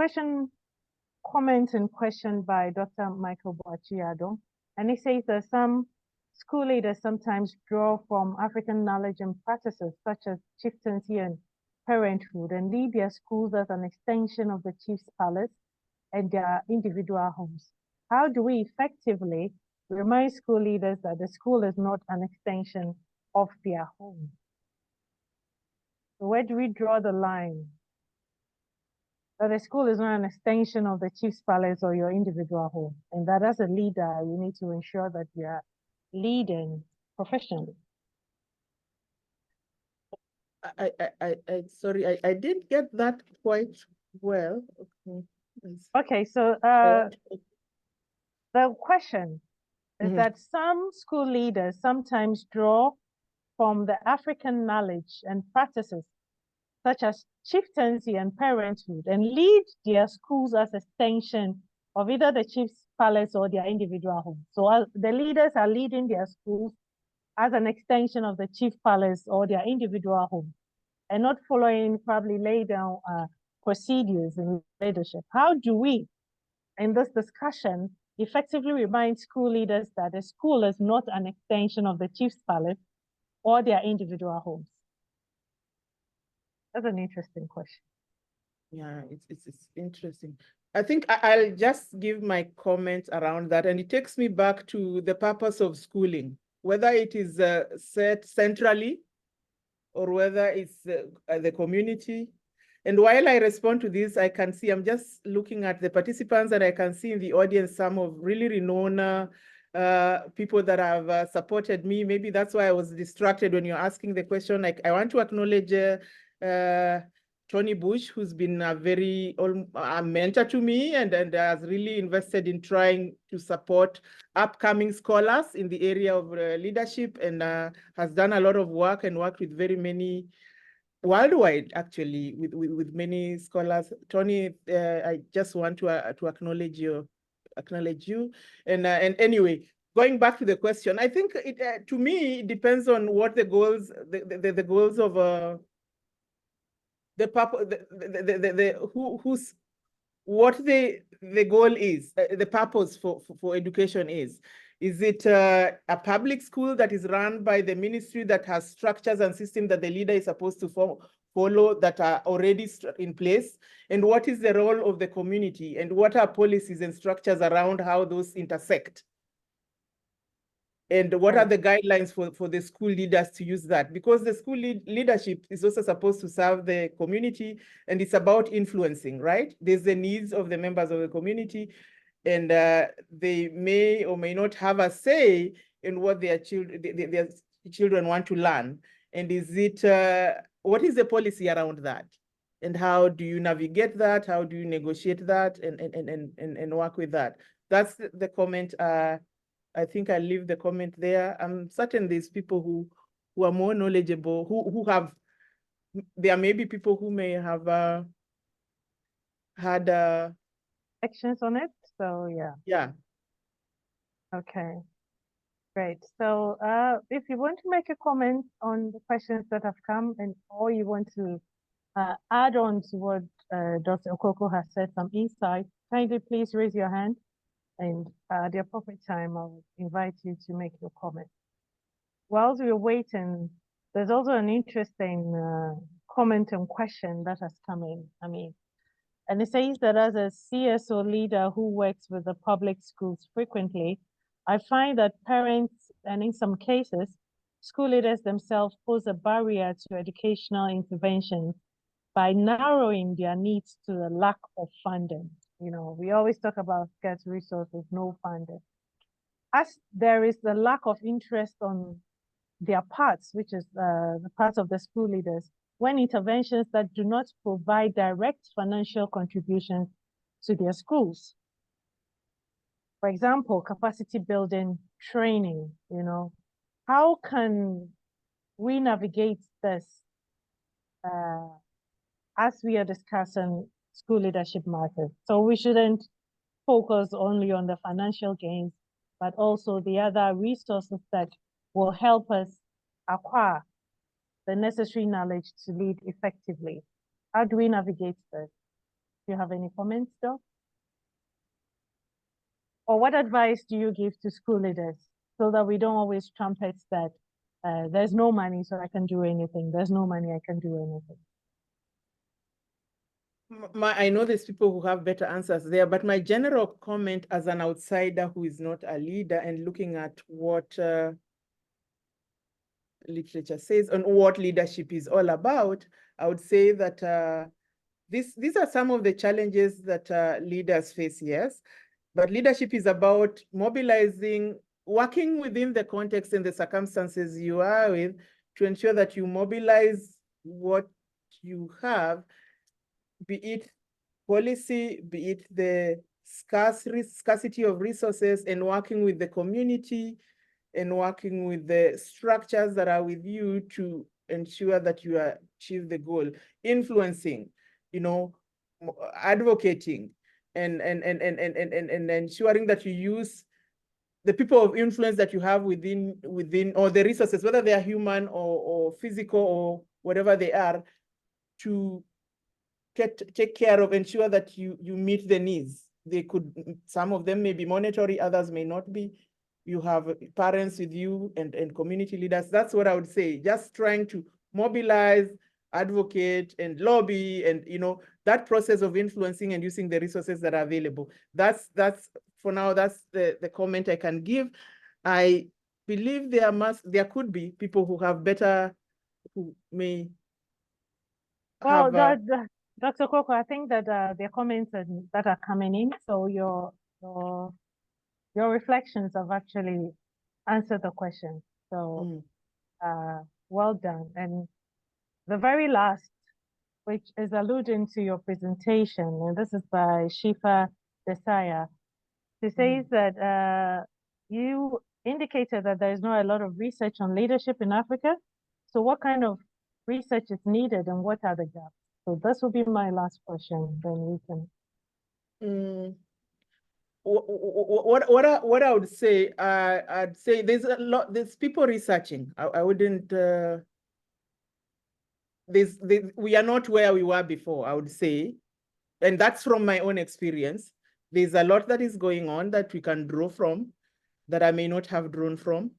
comment and question by Dr. Michael Boachiado, and he says that some school leaders sometimes draw from African knowledge and practices such as chieftaincy and parenthood and lead their schools as an extension of the chief's palace and their individual homes. How do we effectively remind school leaders that the school is not an extension of their home? So where do we draw the line? That the school is not an extension of the chief's palace or your individual home, and that as a leader, you need to ensure that you are leading professionally. Sorry, I didn't get that quite well. Okay. Okay, so the question is that some school leaders sometimes draw from the African knowledge and practices such as chieftaincy and parenthood and lead their schools as extension of either the chief's palace or their individual home. So the leaders are leading their schools as an extension of the chief palace or their individual home. and not following probably laid down procedures in leadership. How do we, in this discussion, effectively remind school leaders that the school is not an extension of the chief's palace or their individual homes? That's an interesting question. Yeah, it's interesting. I think I'll just give my comments around that, and it takes me back to the purpose of schooling, whether it is set centrally or whether it's the community. And while I respond to this, I can see, I'm just looking at the participants, and I can see in the audience some of really renowned people that have supported me. Maybe that's why I was distracted when you're asking the question. Like, I want to acknowledge Tony Bush, who's been a very a mentor to me, and has really invested in trying to support upcoming scholars in the area of leadership, and has done a lot of work and worked with very many worldwide, actually, with many scholars. Tony, I just want to acknowledge you. And anyway, going back to the question, I think it to me it depends on what the goals, the goals of the purpose, what the goal is, the purpose for education is. Is it a public school that is run by the ministry that has structures and systems that the leader is supposed to follow that are already in place? And what is the role of the community? And what are policies and structures around how those intersect? And what are the guidelines for the school leaders to use that? Because the school leadership is also supposed to serve the community, and it's about influencing, right? There's the needs of the members of the community, and they may or may not have a say in what their children want to learn. And is it, what is the policy around that? And how do you navigate that? How do you negotiate that and work with that? That's the comment. I think I'll leave the comment there. I'm certain there's people who are more knowledgeable, who have, there may be people who may have had actions on it. So yeah. Yeah. Okay. Great. So if you want to make a comment on the questions that have come, and or you want to add on to what Dr. Okoko has said, some insight, kindly please raise your hand, and at the appropriate time, I'll invite you to make your comment. Whilst we're waiting, there's also an interesting comment and question that has come in. And it says that as a CSO leader who works with the public schools frequently, I find that parents, and in some cases, school leaders themselves pose a barrier to educational interventions by narrowing their needs to the lack of funding. You know, we always talk about scarce resources, no funding. As there is the lack of interest on their parts, which is the parts of the school leaders, when interventions that do not provide direct financial contributions to their schools. For example, capacity building, training, you know, how can we navigate this as we are discussing school leadership matters? So we shouldn't focus only on the financial gains, but also the other resources that will help us acquire the necessary knowledge to lead effectively. How do we navigate this? Do you have any comments, Doc? Or what advice do you give to school leaders so that we don't always trumpet that there's no money, so I can do anything. There's no money, I can do anything. I know there's people who have better answers there, but my general comment as an outsider who is not a leader and looking at what literature says on what leadership is all about, I would say that these are some of the challenges that leaders face, yes, but leadership is about mobilizing, working within the context and the circumstances you are with to ensure that you mobilize what you have, be it policy, be it the scarcity of resources, and working with the community and working with the structures that are with you to ensure that you achieve the goal, influencing, you know, advocating, and ensuring that you use the people of influence that you have within or the resources, whether they are human or physical or whatever they are, to take care of, ensure that you meet the needs. They could, some of them may be monetary, others may not be. You have parents with you and community leaders. That's what I would say. Just trying to mobilize, advocate, and lobby, and that process of influencing and using the resources that are available. That's for now. That's the comment I can give. I believe there could be people who have better, who may. Well, Dr. Coco, I think that there are comments that are coming in. So your reflections have actually answered the question. So well done. And the very last, which is alluding to your presentation, and this is by Shifa Desaya. She says that you indicated that there is not a lot of research on leadership in Africa. So what kind of research is needed and what are the gaps? So this will be my last question, then we can. What I would say, I'd say there's people researching. I wouldn't, we are not where we were before, I would say. And that's from my own experience. There's a lot that is going on that we can draw from, that I may not have drawn from.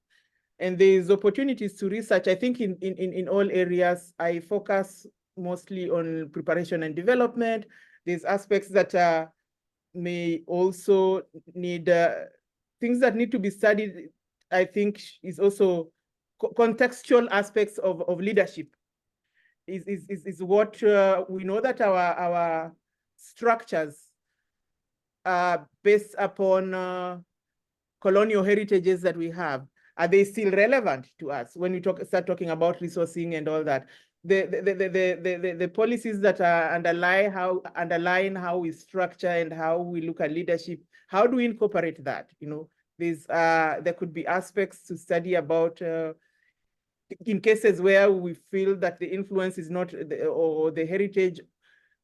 And there's opportunities to research. I think in all areas, I focus mostly on preparation and development. There's aspects that may also need, things that need to be studied, I think, is also contextual aspects of leadership. Is what we know, that our structures are based upon colonial heritages that we have. Are they still relevant to us when we start talking about resourcing and all that? The policies that are underlying how we structure and how we look at leadership, how do we incorporate that? There could be aspects to study about in cases where we feel that the influence is not, or the heritage,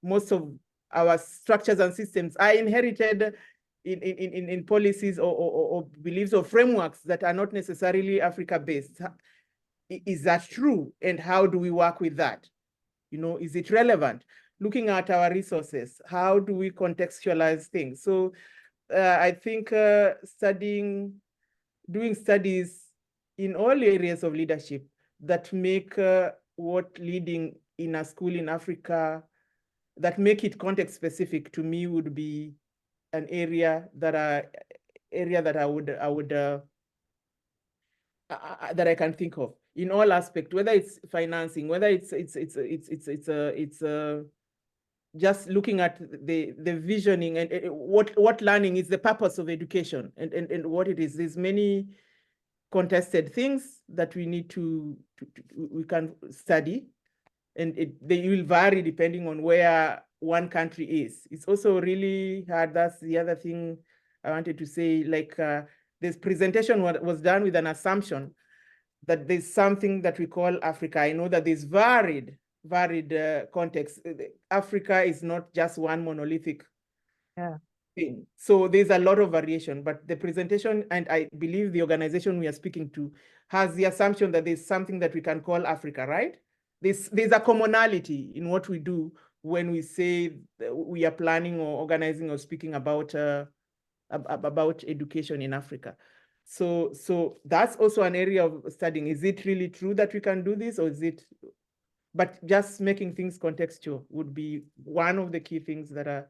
most of our structures and systems are inherited in policies or beliefs or frameworks that are not necessarily Africa-based. Is that true? And how do we work with that? Is it relevant? Looking at our resources, how do we contextualize things? So I think doing studies in all areas of leadership that make what leading in a school in Africa, that make it context specific, to me would be an area that I would that I can think of in all aspects, whether it's financing, whether it's just looking at the visioning and what learning is the purpose of education and what it is. There's many contested things that we need we can study, and they will vary depending on where one country is. It's also really hard. That's the other thing I wanted to say. Like this presentation was done with an assumption that there's something that we call Africa. I know that there's varied context. Africa is not just one monolithic thing. So there's a lot of variation, but the presentation, and I believe the organization we are speaking to, has the assumption that there's something that we can call Africa, right? There's a commonality in what we do when we say we are planning or organizing or speaking about education in Africa. So that's also an area of studying. Is it really true that we can do this, or is it? But just making things contextual would be one of the key things that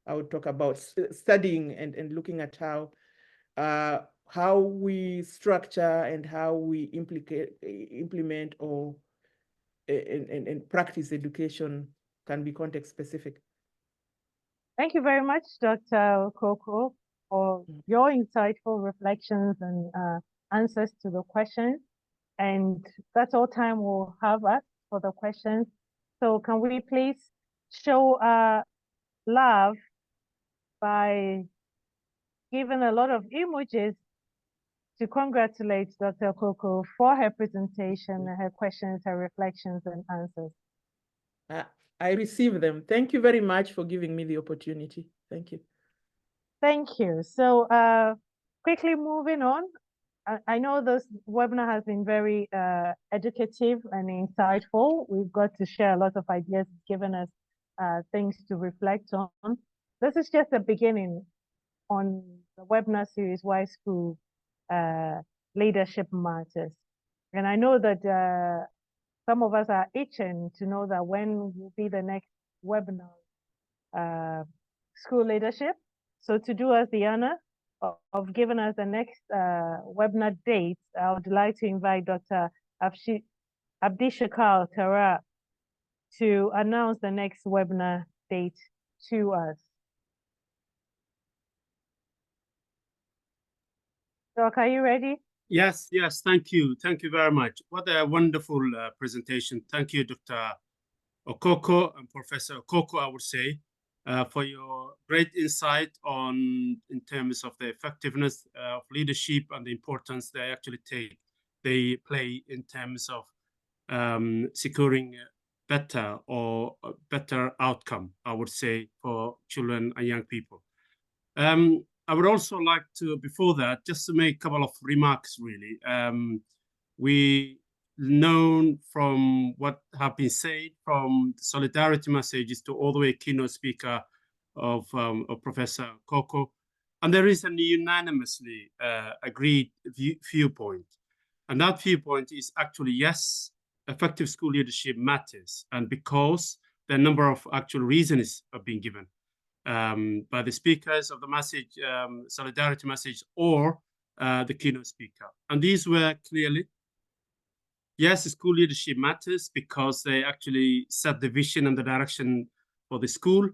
I would talk about, studying and looking at how we structure and how we implement or and practice education can be context specific. Thank you very much, Dr. Coco, for your insightful reflections and answers to the questions. And that's all time we'll have us for the questions. So can we please show love by giving a lot of emojis to congratulate Dr. Coco for her presentation, her questions, her reflections and answers. I receive them. Thank you very much for giving me the opportunity. Thank you. Thank you. So quickly moving on, I know this webinar has been very educative and insightful. We've got to share a lot of ideas, given us things to reflect on. This is just the beginning on the webinar series, Why School Leadership Matters. And I know that some of us are itching to know that when will be the next webinar, school leadership. So to do us the honor of giving us the next webinar date, I would like to invite Dr. Abdishakal Tara to announce the next webinar date to us. Doc, are you ready? Yes, yes, thank you. Thank you very much. What a wonderful presentation. Thank you, Dr. Okoko and Professor Okoko, I would say, for your great insight in terms of the effectiveness of leadership and the importance they play in terms of securing better outcome, I would say, for children and young people. I would also like to, before that, just to make a couple of remarks, really. We known from what have been said from the solidarity messages to all the way keynote speaker of Professor Koko, and there is a unanimously agreed viewpoint. And that viewpoint is actually, yes, effective school leadership matters, and because the number of actual reasons are being given by the speakers of the message, solidarity message, or the keynote speaker. And these were clearly, yes, school leadership matters because they actually set the vision and the direction for the school.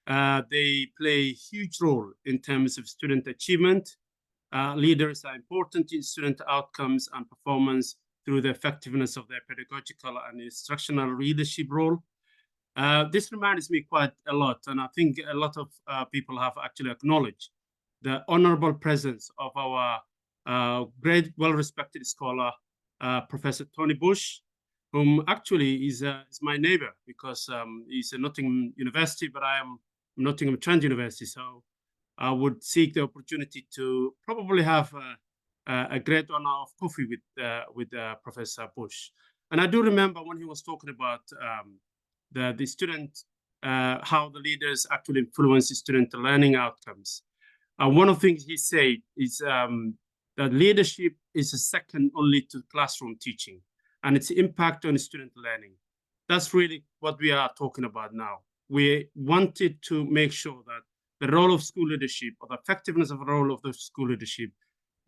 They play a huge role in terms of student achievement. Leaders are important in student outcomes and performance through the effectiveness of their pedagogical and instructional leadership role. This reminds me quite a lot, and I think a lot of people have actually acknowledged the honorable presence of our great, well-respected scholar, Professor Tony Bush, whom actually is my neighbor because he's at Nottingham University, but I am Nottingham Trent University. So I would seek the opportunity to probably have a great honor of coffee with Professor Bush. And I do remember when he was talking about the student, how the leaders actually influence the student learning outcomes. One of the things he said is that leadership is second only to classroom teaching and its impact on student learning. That's really what we are talking about now. We wanted to make sure that the role of school leadership, or the effectiveness of the role of the school leadership,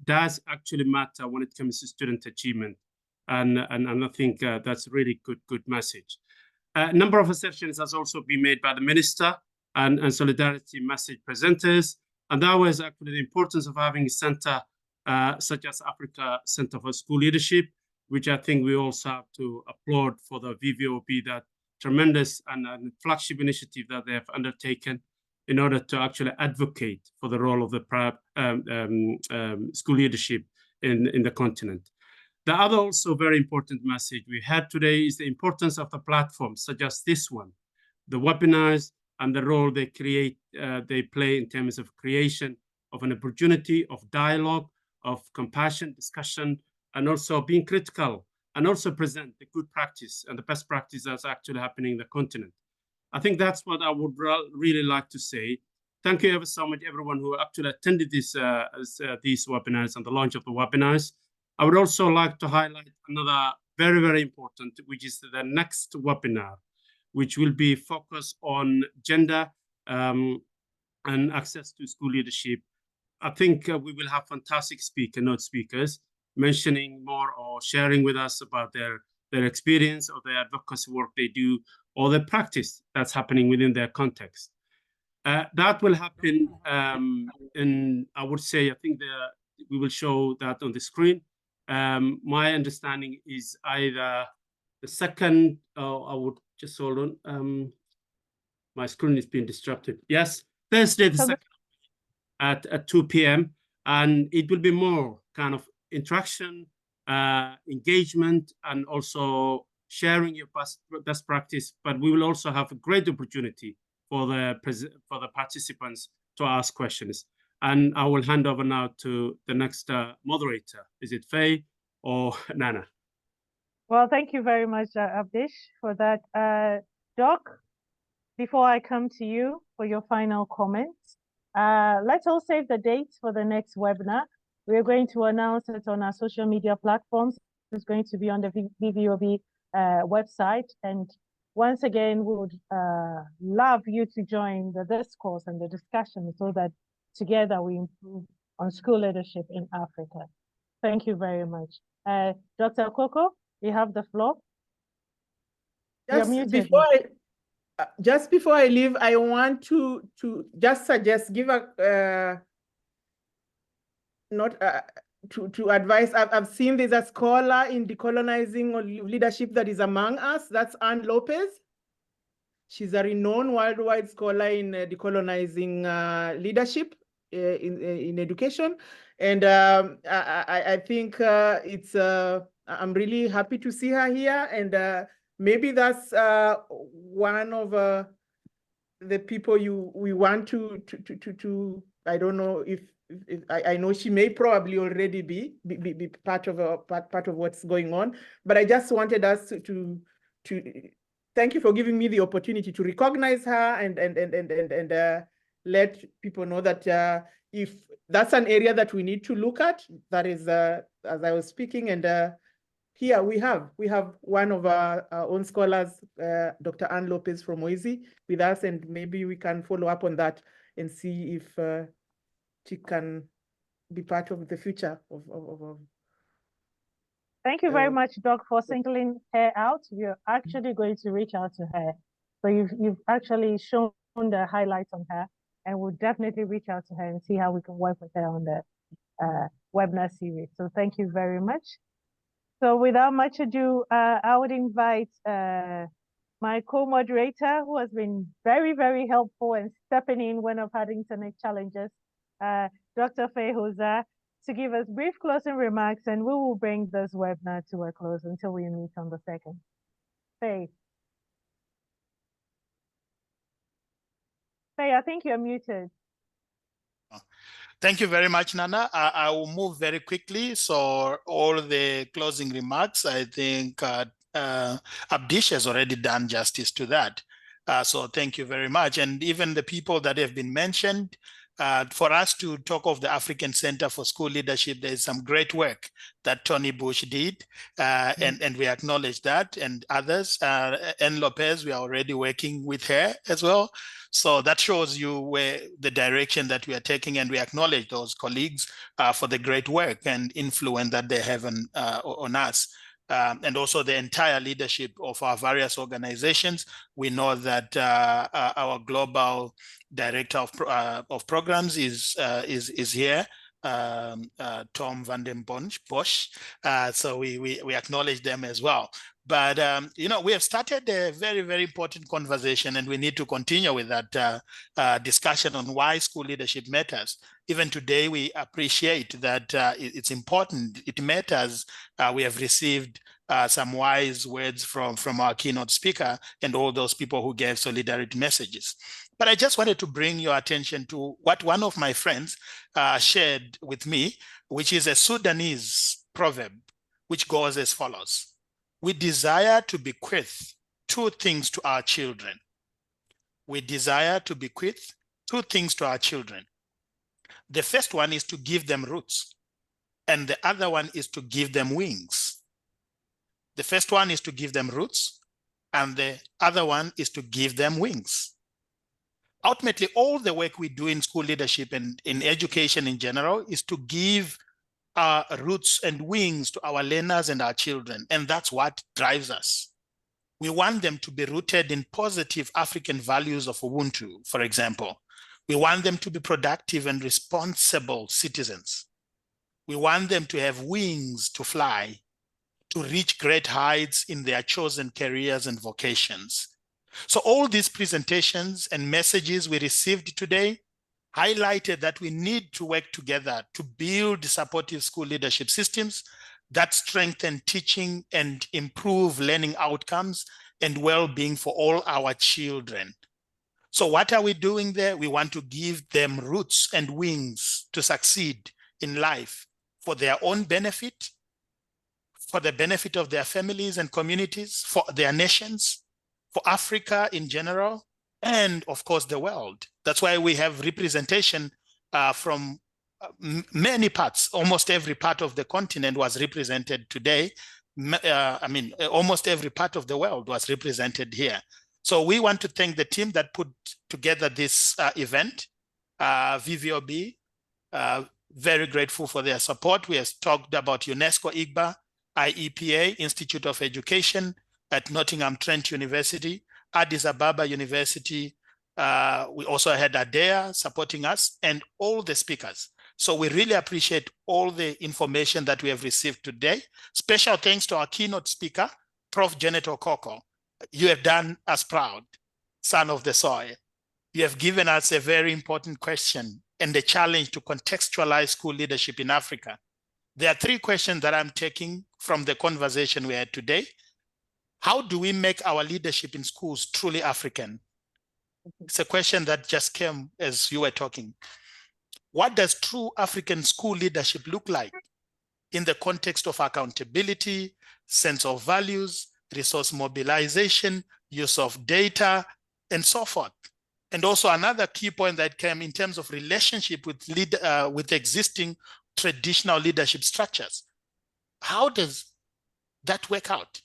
does actually matter when it comes to student achievement. And I think that's a really good message. A number of assertions has also been made by the minister and solidarity message presenters. And that was actually the importance of having a center such as Africa Center for School Leadership, which I think we also have to applaud for the VVOB, that tremendous and flagship initiative that they have undertaken in order to actually advocate for the role of the school leadership in the continent. The other also very important message we had today is the importance of the platforms such as this one, the webinars, and the role they play in terms of creation of an opportunity of dialogue, of compassion, discussion, and also being critical, and also present the good practice and the best practice that's actually happening in the continent. I think that's what I would really like to say. Thank you ever so much, everyone who actually attended these webinars and the launch of the webinars. I would also like to highlight another very, very important, which is the next webinar, which will be focused on gender and access to school leadership. I think we will have fantastic speakers mentioning more or sharing with us about their experience or their advocacy work they do, or the practice that's happening within their context. That will happen in, I would say, I think we will show that on the screen. My understanding is either the second, I would just hold on. My screen is being disrupted. Yes, Thursday the 2nd at 2 p.m. And it will be more kind of interaction, engagement, and also sharing your best practice. But we will also have a great opportunity for the participants to ask questions. And I will hand over now to the next moderator. Is it Faye or Nana? Well, thank you very much, Abdish, for that. Doc, before I come to you for your final comments, let's all save the dates for the next webinar. We're going to announce it on our social media platforms. It's going to be on the VVOB website. And once again, we would love you to join the discourse and the discussion so that together we improve on school leadership in Africa. Thank you very much. Dr. Coco, you have the floor. Just before I leave, I want to just suggest, give a to advise. I've seen there's a scholar in decolonizing or leadership that is among us. That's Anne Lopez. She's a renowned worldwide scholar in decolonizing leadership in education. And I think I'm really happy to see her here. And maybe that's one of the people we want to I don't know if I know she may probably already be part of what's going on, but I just wanted us to thank you for giving me the opportunity to recognize her and let people know that if that's an area that we need to look at, that is as I was speaking, and here we have one of our own scholars, Dr. Anne Lopez from Moizi, with us, and maybe we can follow up on that and see if she can be part of the future of Thank you very much, Doc, for singling her out. We're actually going to reach out to her. So you've actually shown the highlights on her, and we'll definitely reach out to her and see how we can work with her on the webinar series. So thank you very much. So without much ado, I would invite my co-moderator, who has been very, very helpful and stepping in when I've had internet challenges, Dr. Faye Hoza, to give us brief closing remarks, and we will bring this webinar to a close until we meet on the 2nd. Faye. Faye, I think you're muted. Thank you very much, Nana. I will move very quickly. So all the closing remarks, I think Abdish has already done justice to that. So thank you very much. And even the people that have been mentioned, for us to talk of the African Center for School Leadership, there is some great work that Tony Bush did, and we acknowledge that, and others. Anne Lopez, we are already working with her as well. So that shows you where the direction that we are taking, and we acknowledge those colleagues for the great work and influence that they have on us. And also the entire leadership of our various organizations. We know that our global director of programs is here, Tom van den Bosch. So we acknowledge them as well. But we have started a very, very important conversation, and we need to continue with that discussion on why school leadership matters. Even today, we appreciate that it's important, it matters. We have received some wise words from our keynote speaker and all those people who gave solidarity messages. But I just wanted to bring your attention to what one of my friends shared with me, which is a Sudanese proverb, which goes as follows. We desire to bequeath two things to our children. We desire to bequeath two things to our children. The first one is to give them roots, and the other one is to give them wings. The first one is to give them roots, and the other one is to give them wings. Ultimately, all the work we do in school leadership and in education in general is to give roots and wings to our learners and our children, and that's what drives us. We want them to be rooted in positive African values of Ubuntu, for example. We want them to be productive and responsible citizens. We want them to have wings to fly, to reach great heights in their chosen careers and vocations. So all these presentations and messages we received today highlighted that we need to work together to build supportive school leadership systems that strengthen teaching and improve learning outcomes and well-being for all our children. So what are we doing there? We want to give them roots and wings to succeed in life for their own benefit, for the benefit of their families and communities, for their nations, for Africa in general, and of course the world. That's why we have representation from many parts. Almost every part of the continent was represented today. Almost every part of the world was represented here. So we want to thank the team that put together this event, VVOB. Very grateful for their support. We have talked about UNESCO, IGBA, IEPA, Institute of Education at Nottingham Trent University, Addis Ababa University. We also had ADEA supporting us and all the speakers. So we really appreciate all the information that we have received today. Special thanks to our keynote speaker, Prof. Janet Okoko. You have done us proud, son of the soil. You have given us a very important question and the challenge to contextualize school leadership in Africa. There are 3 questions that I'm taking from the conversation we had today. How do we make our leadership in schools truly African? It's a question that just came as you were talking. What does true African school leadership look like in the context of accountability, sense of values, resource mobilization, use of data, and so forth? And also another key point that came in terms of relationship with existing traditional leadership structures. How does that work out?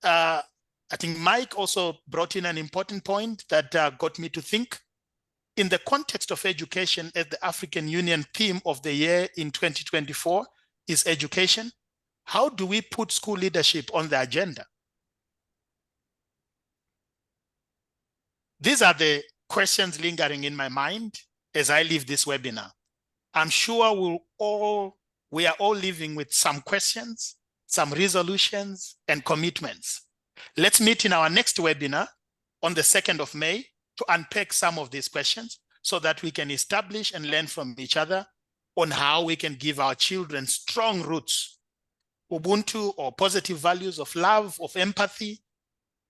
I think Mike also brought in an important point that got me to think. In the context of education, as the African Union theme of the year in 2024 is education, how do we put school leadership on the agenda? These are the questions lingering in my mind as I leave this webinar. I'm sure we are all living with some questions, some resolutions, and commitments. Let's meet in our next webinar on the 2nd of May to unpack some of these questions so that we can establish and learn from each other on how we can give our children strong roots, Ubuntu or positive values of love, of empathy,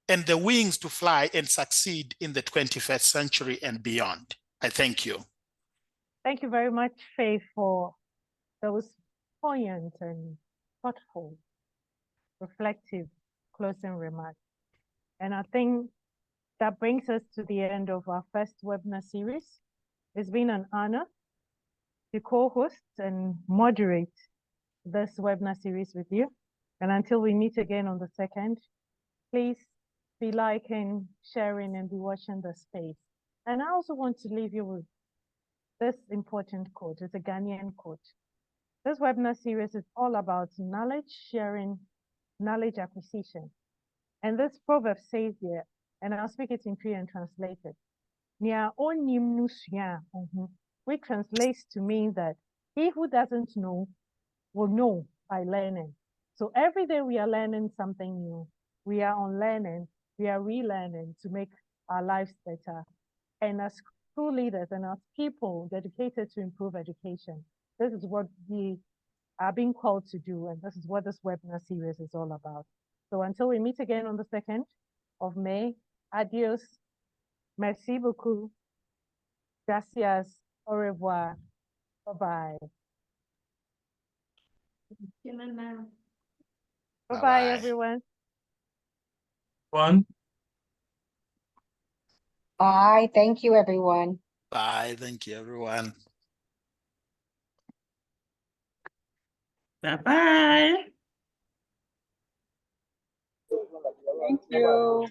and the wings to fly and succeed in the 21st century and beyond. I thank you. Thank you very much, Faith, for those poignant and thoughtful, reflective closing remarks. And I think that brings us to the end of our first webinar series. It's been an honor to co-host and moderate this webinar series with you. And until we meet again on the 2nd, please be liking, sharing, and be watching the space. And I also want to leave you with this important quote. It's a Ghanaian quote. This webinar series is all about knowledge sharing, knowledge acquisition. And this proverb says here, and I'll speak it in Cree and translate it. Which translates to mean that he who doesn't know will know by learning. So every day we are learning something new. We are unlearning, we are relearning to make our lives better. And as school leaders and as people dedicated to improve education, this is what we are being called to do. And this is what this webinar series is all about. So until we meet again on the 2nd of May, adios, merci beaucoup, gracias, au revoir, bye-bye. Bye-bye, everyone. Bye. Thank you, everyone. Bye. Thank you, everyone. Bye-bye. Thank you.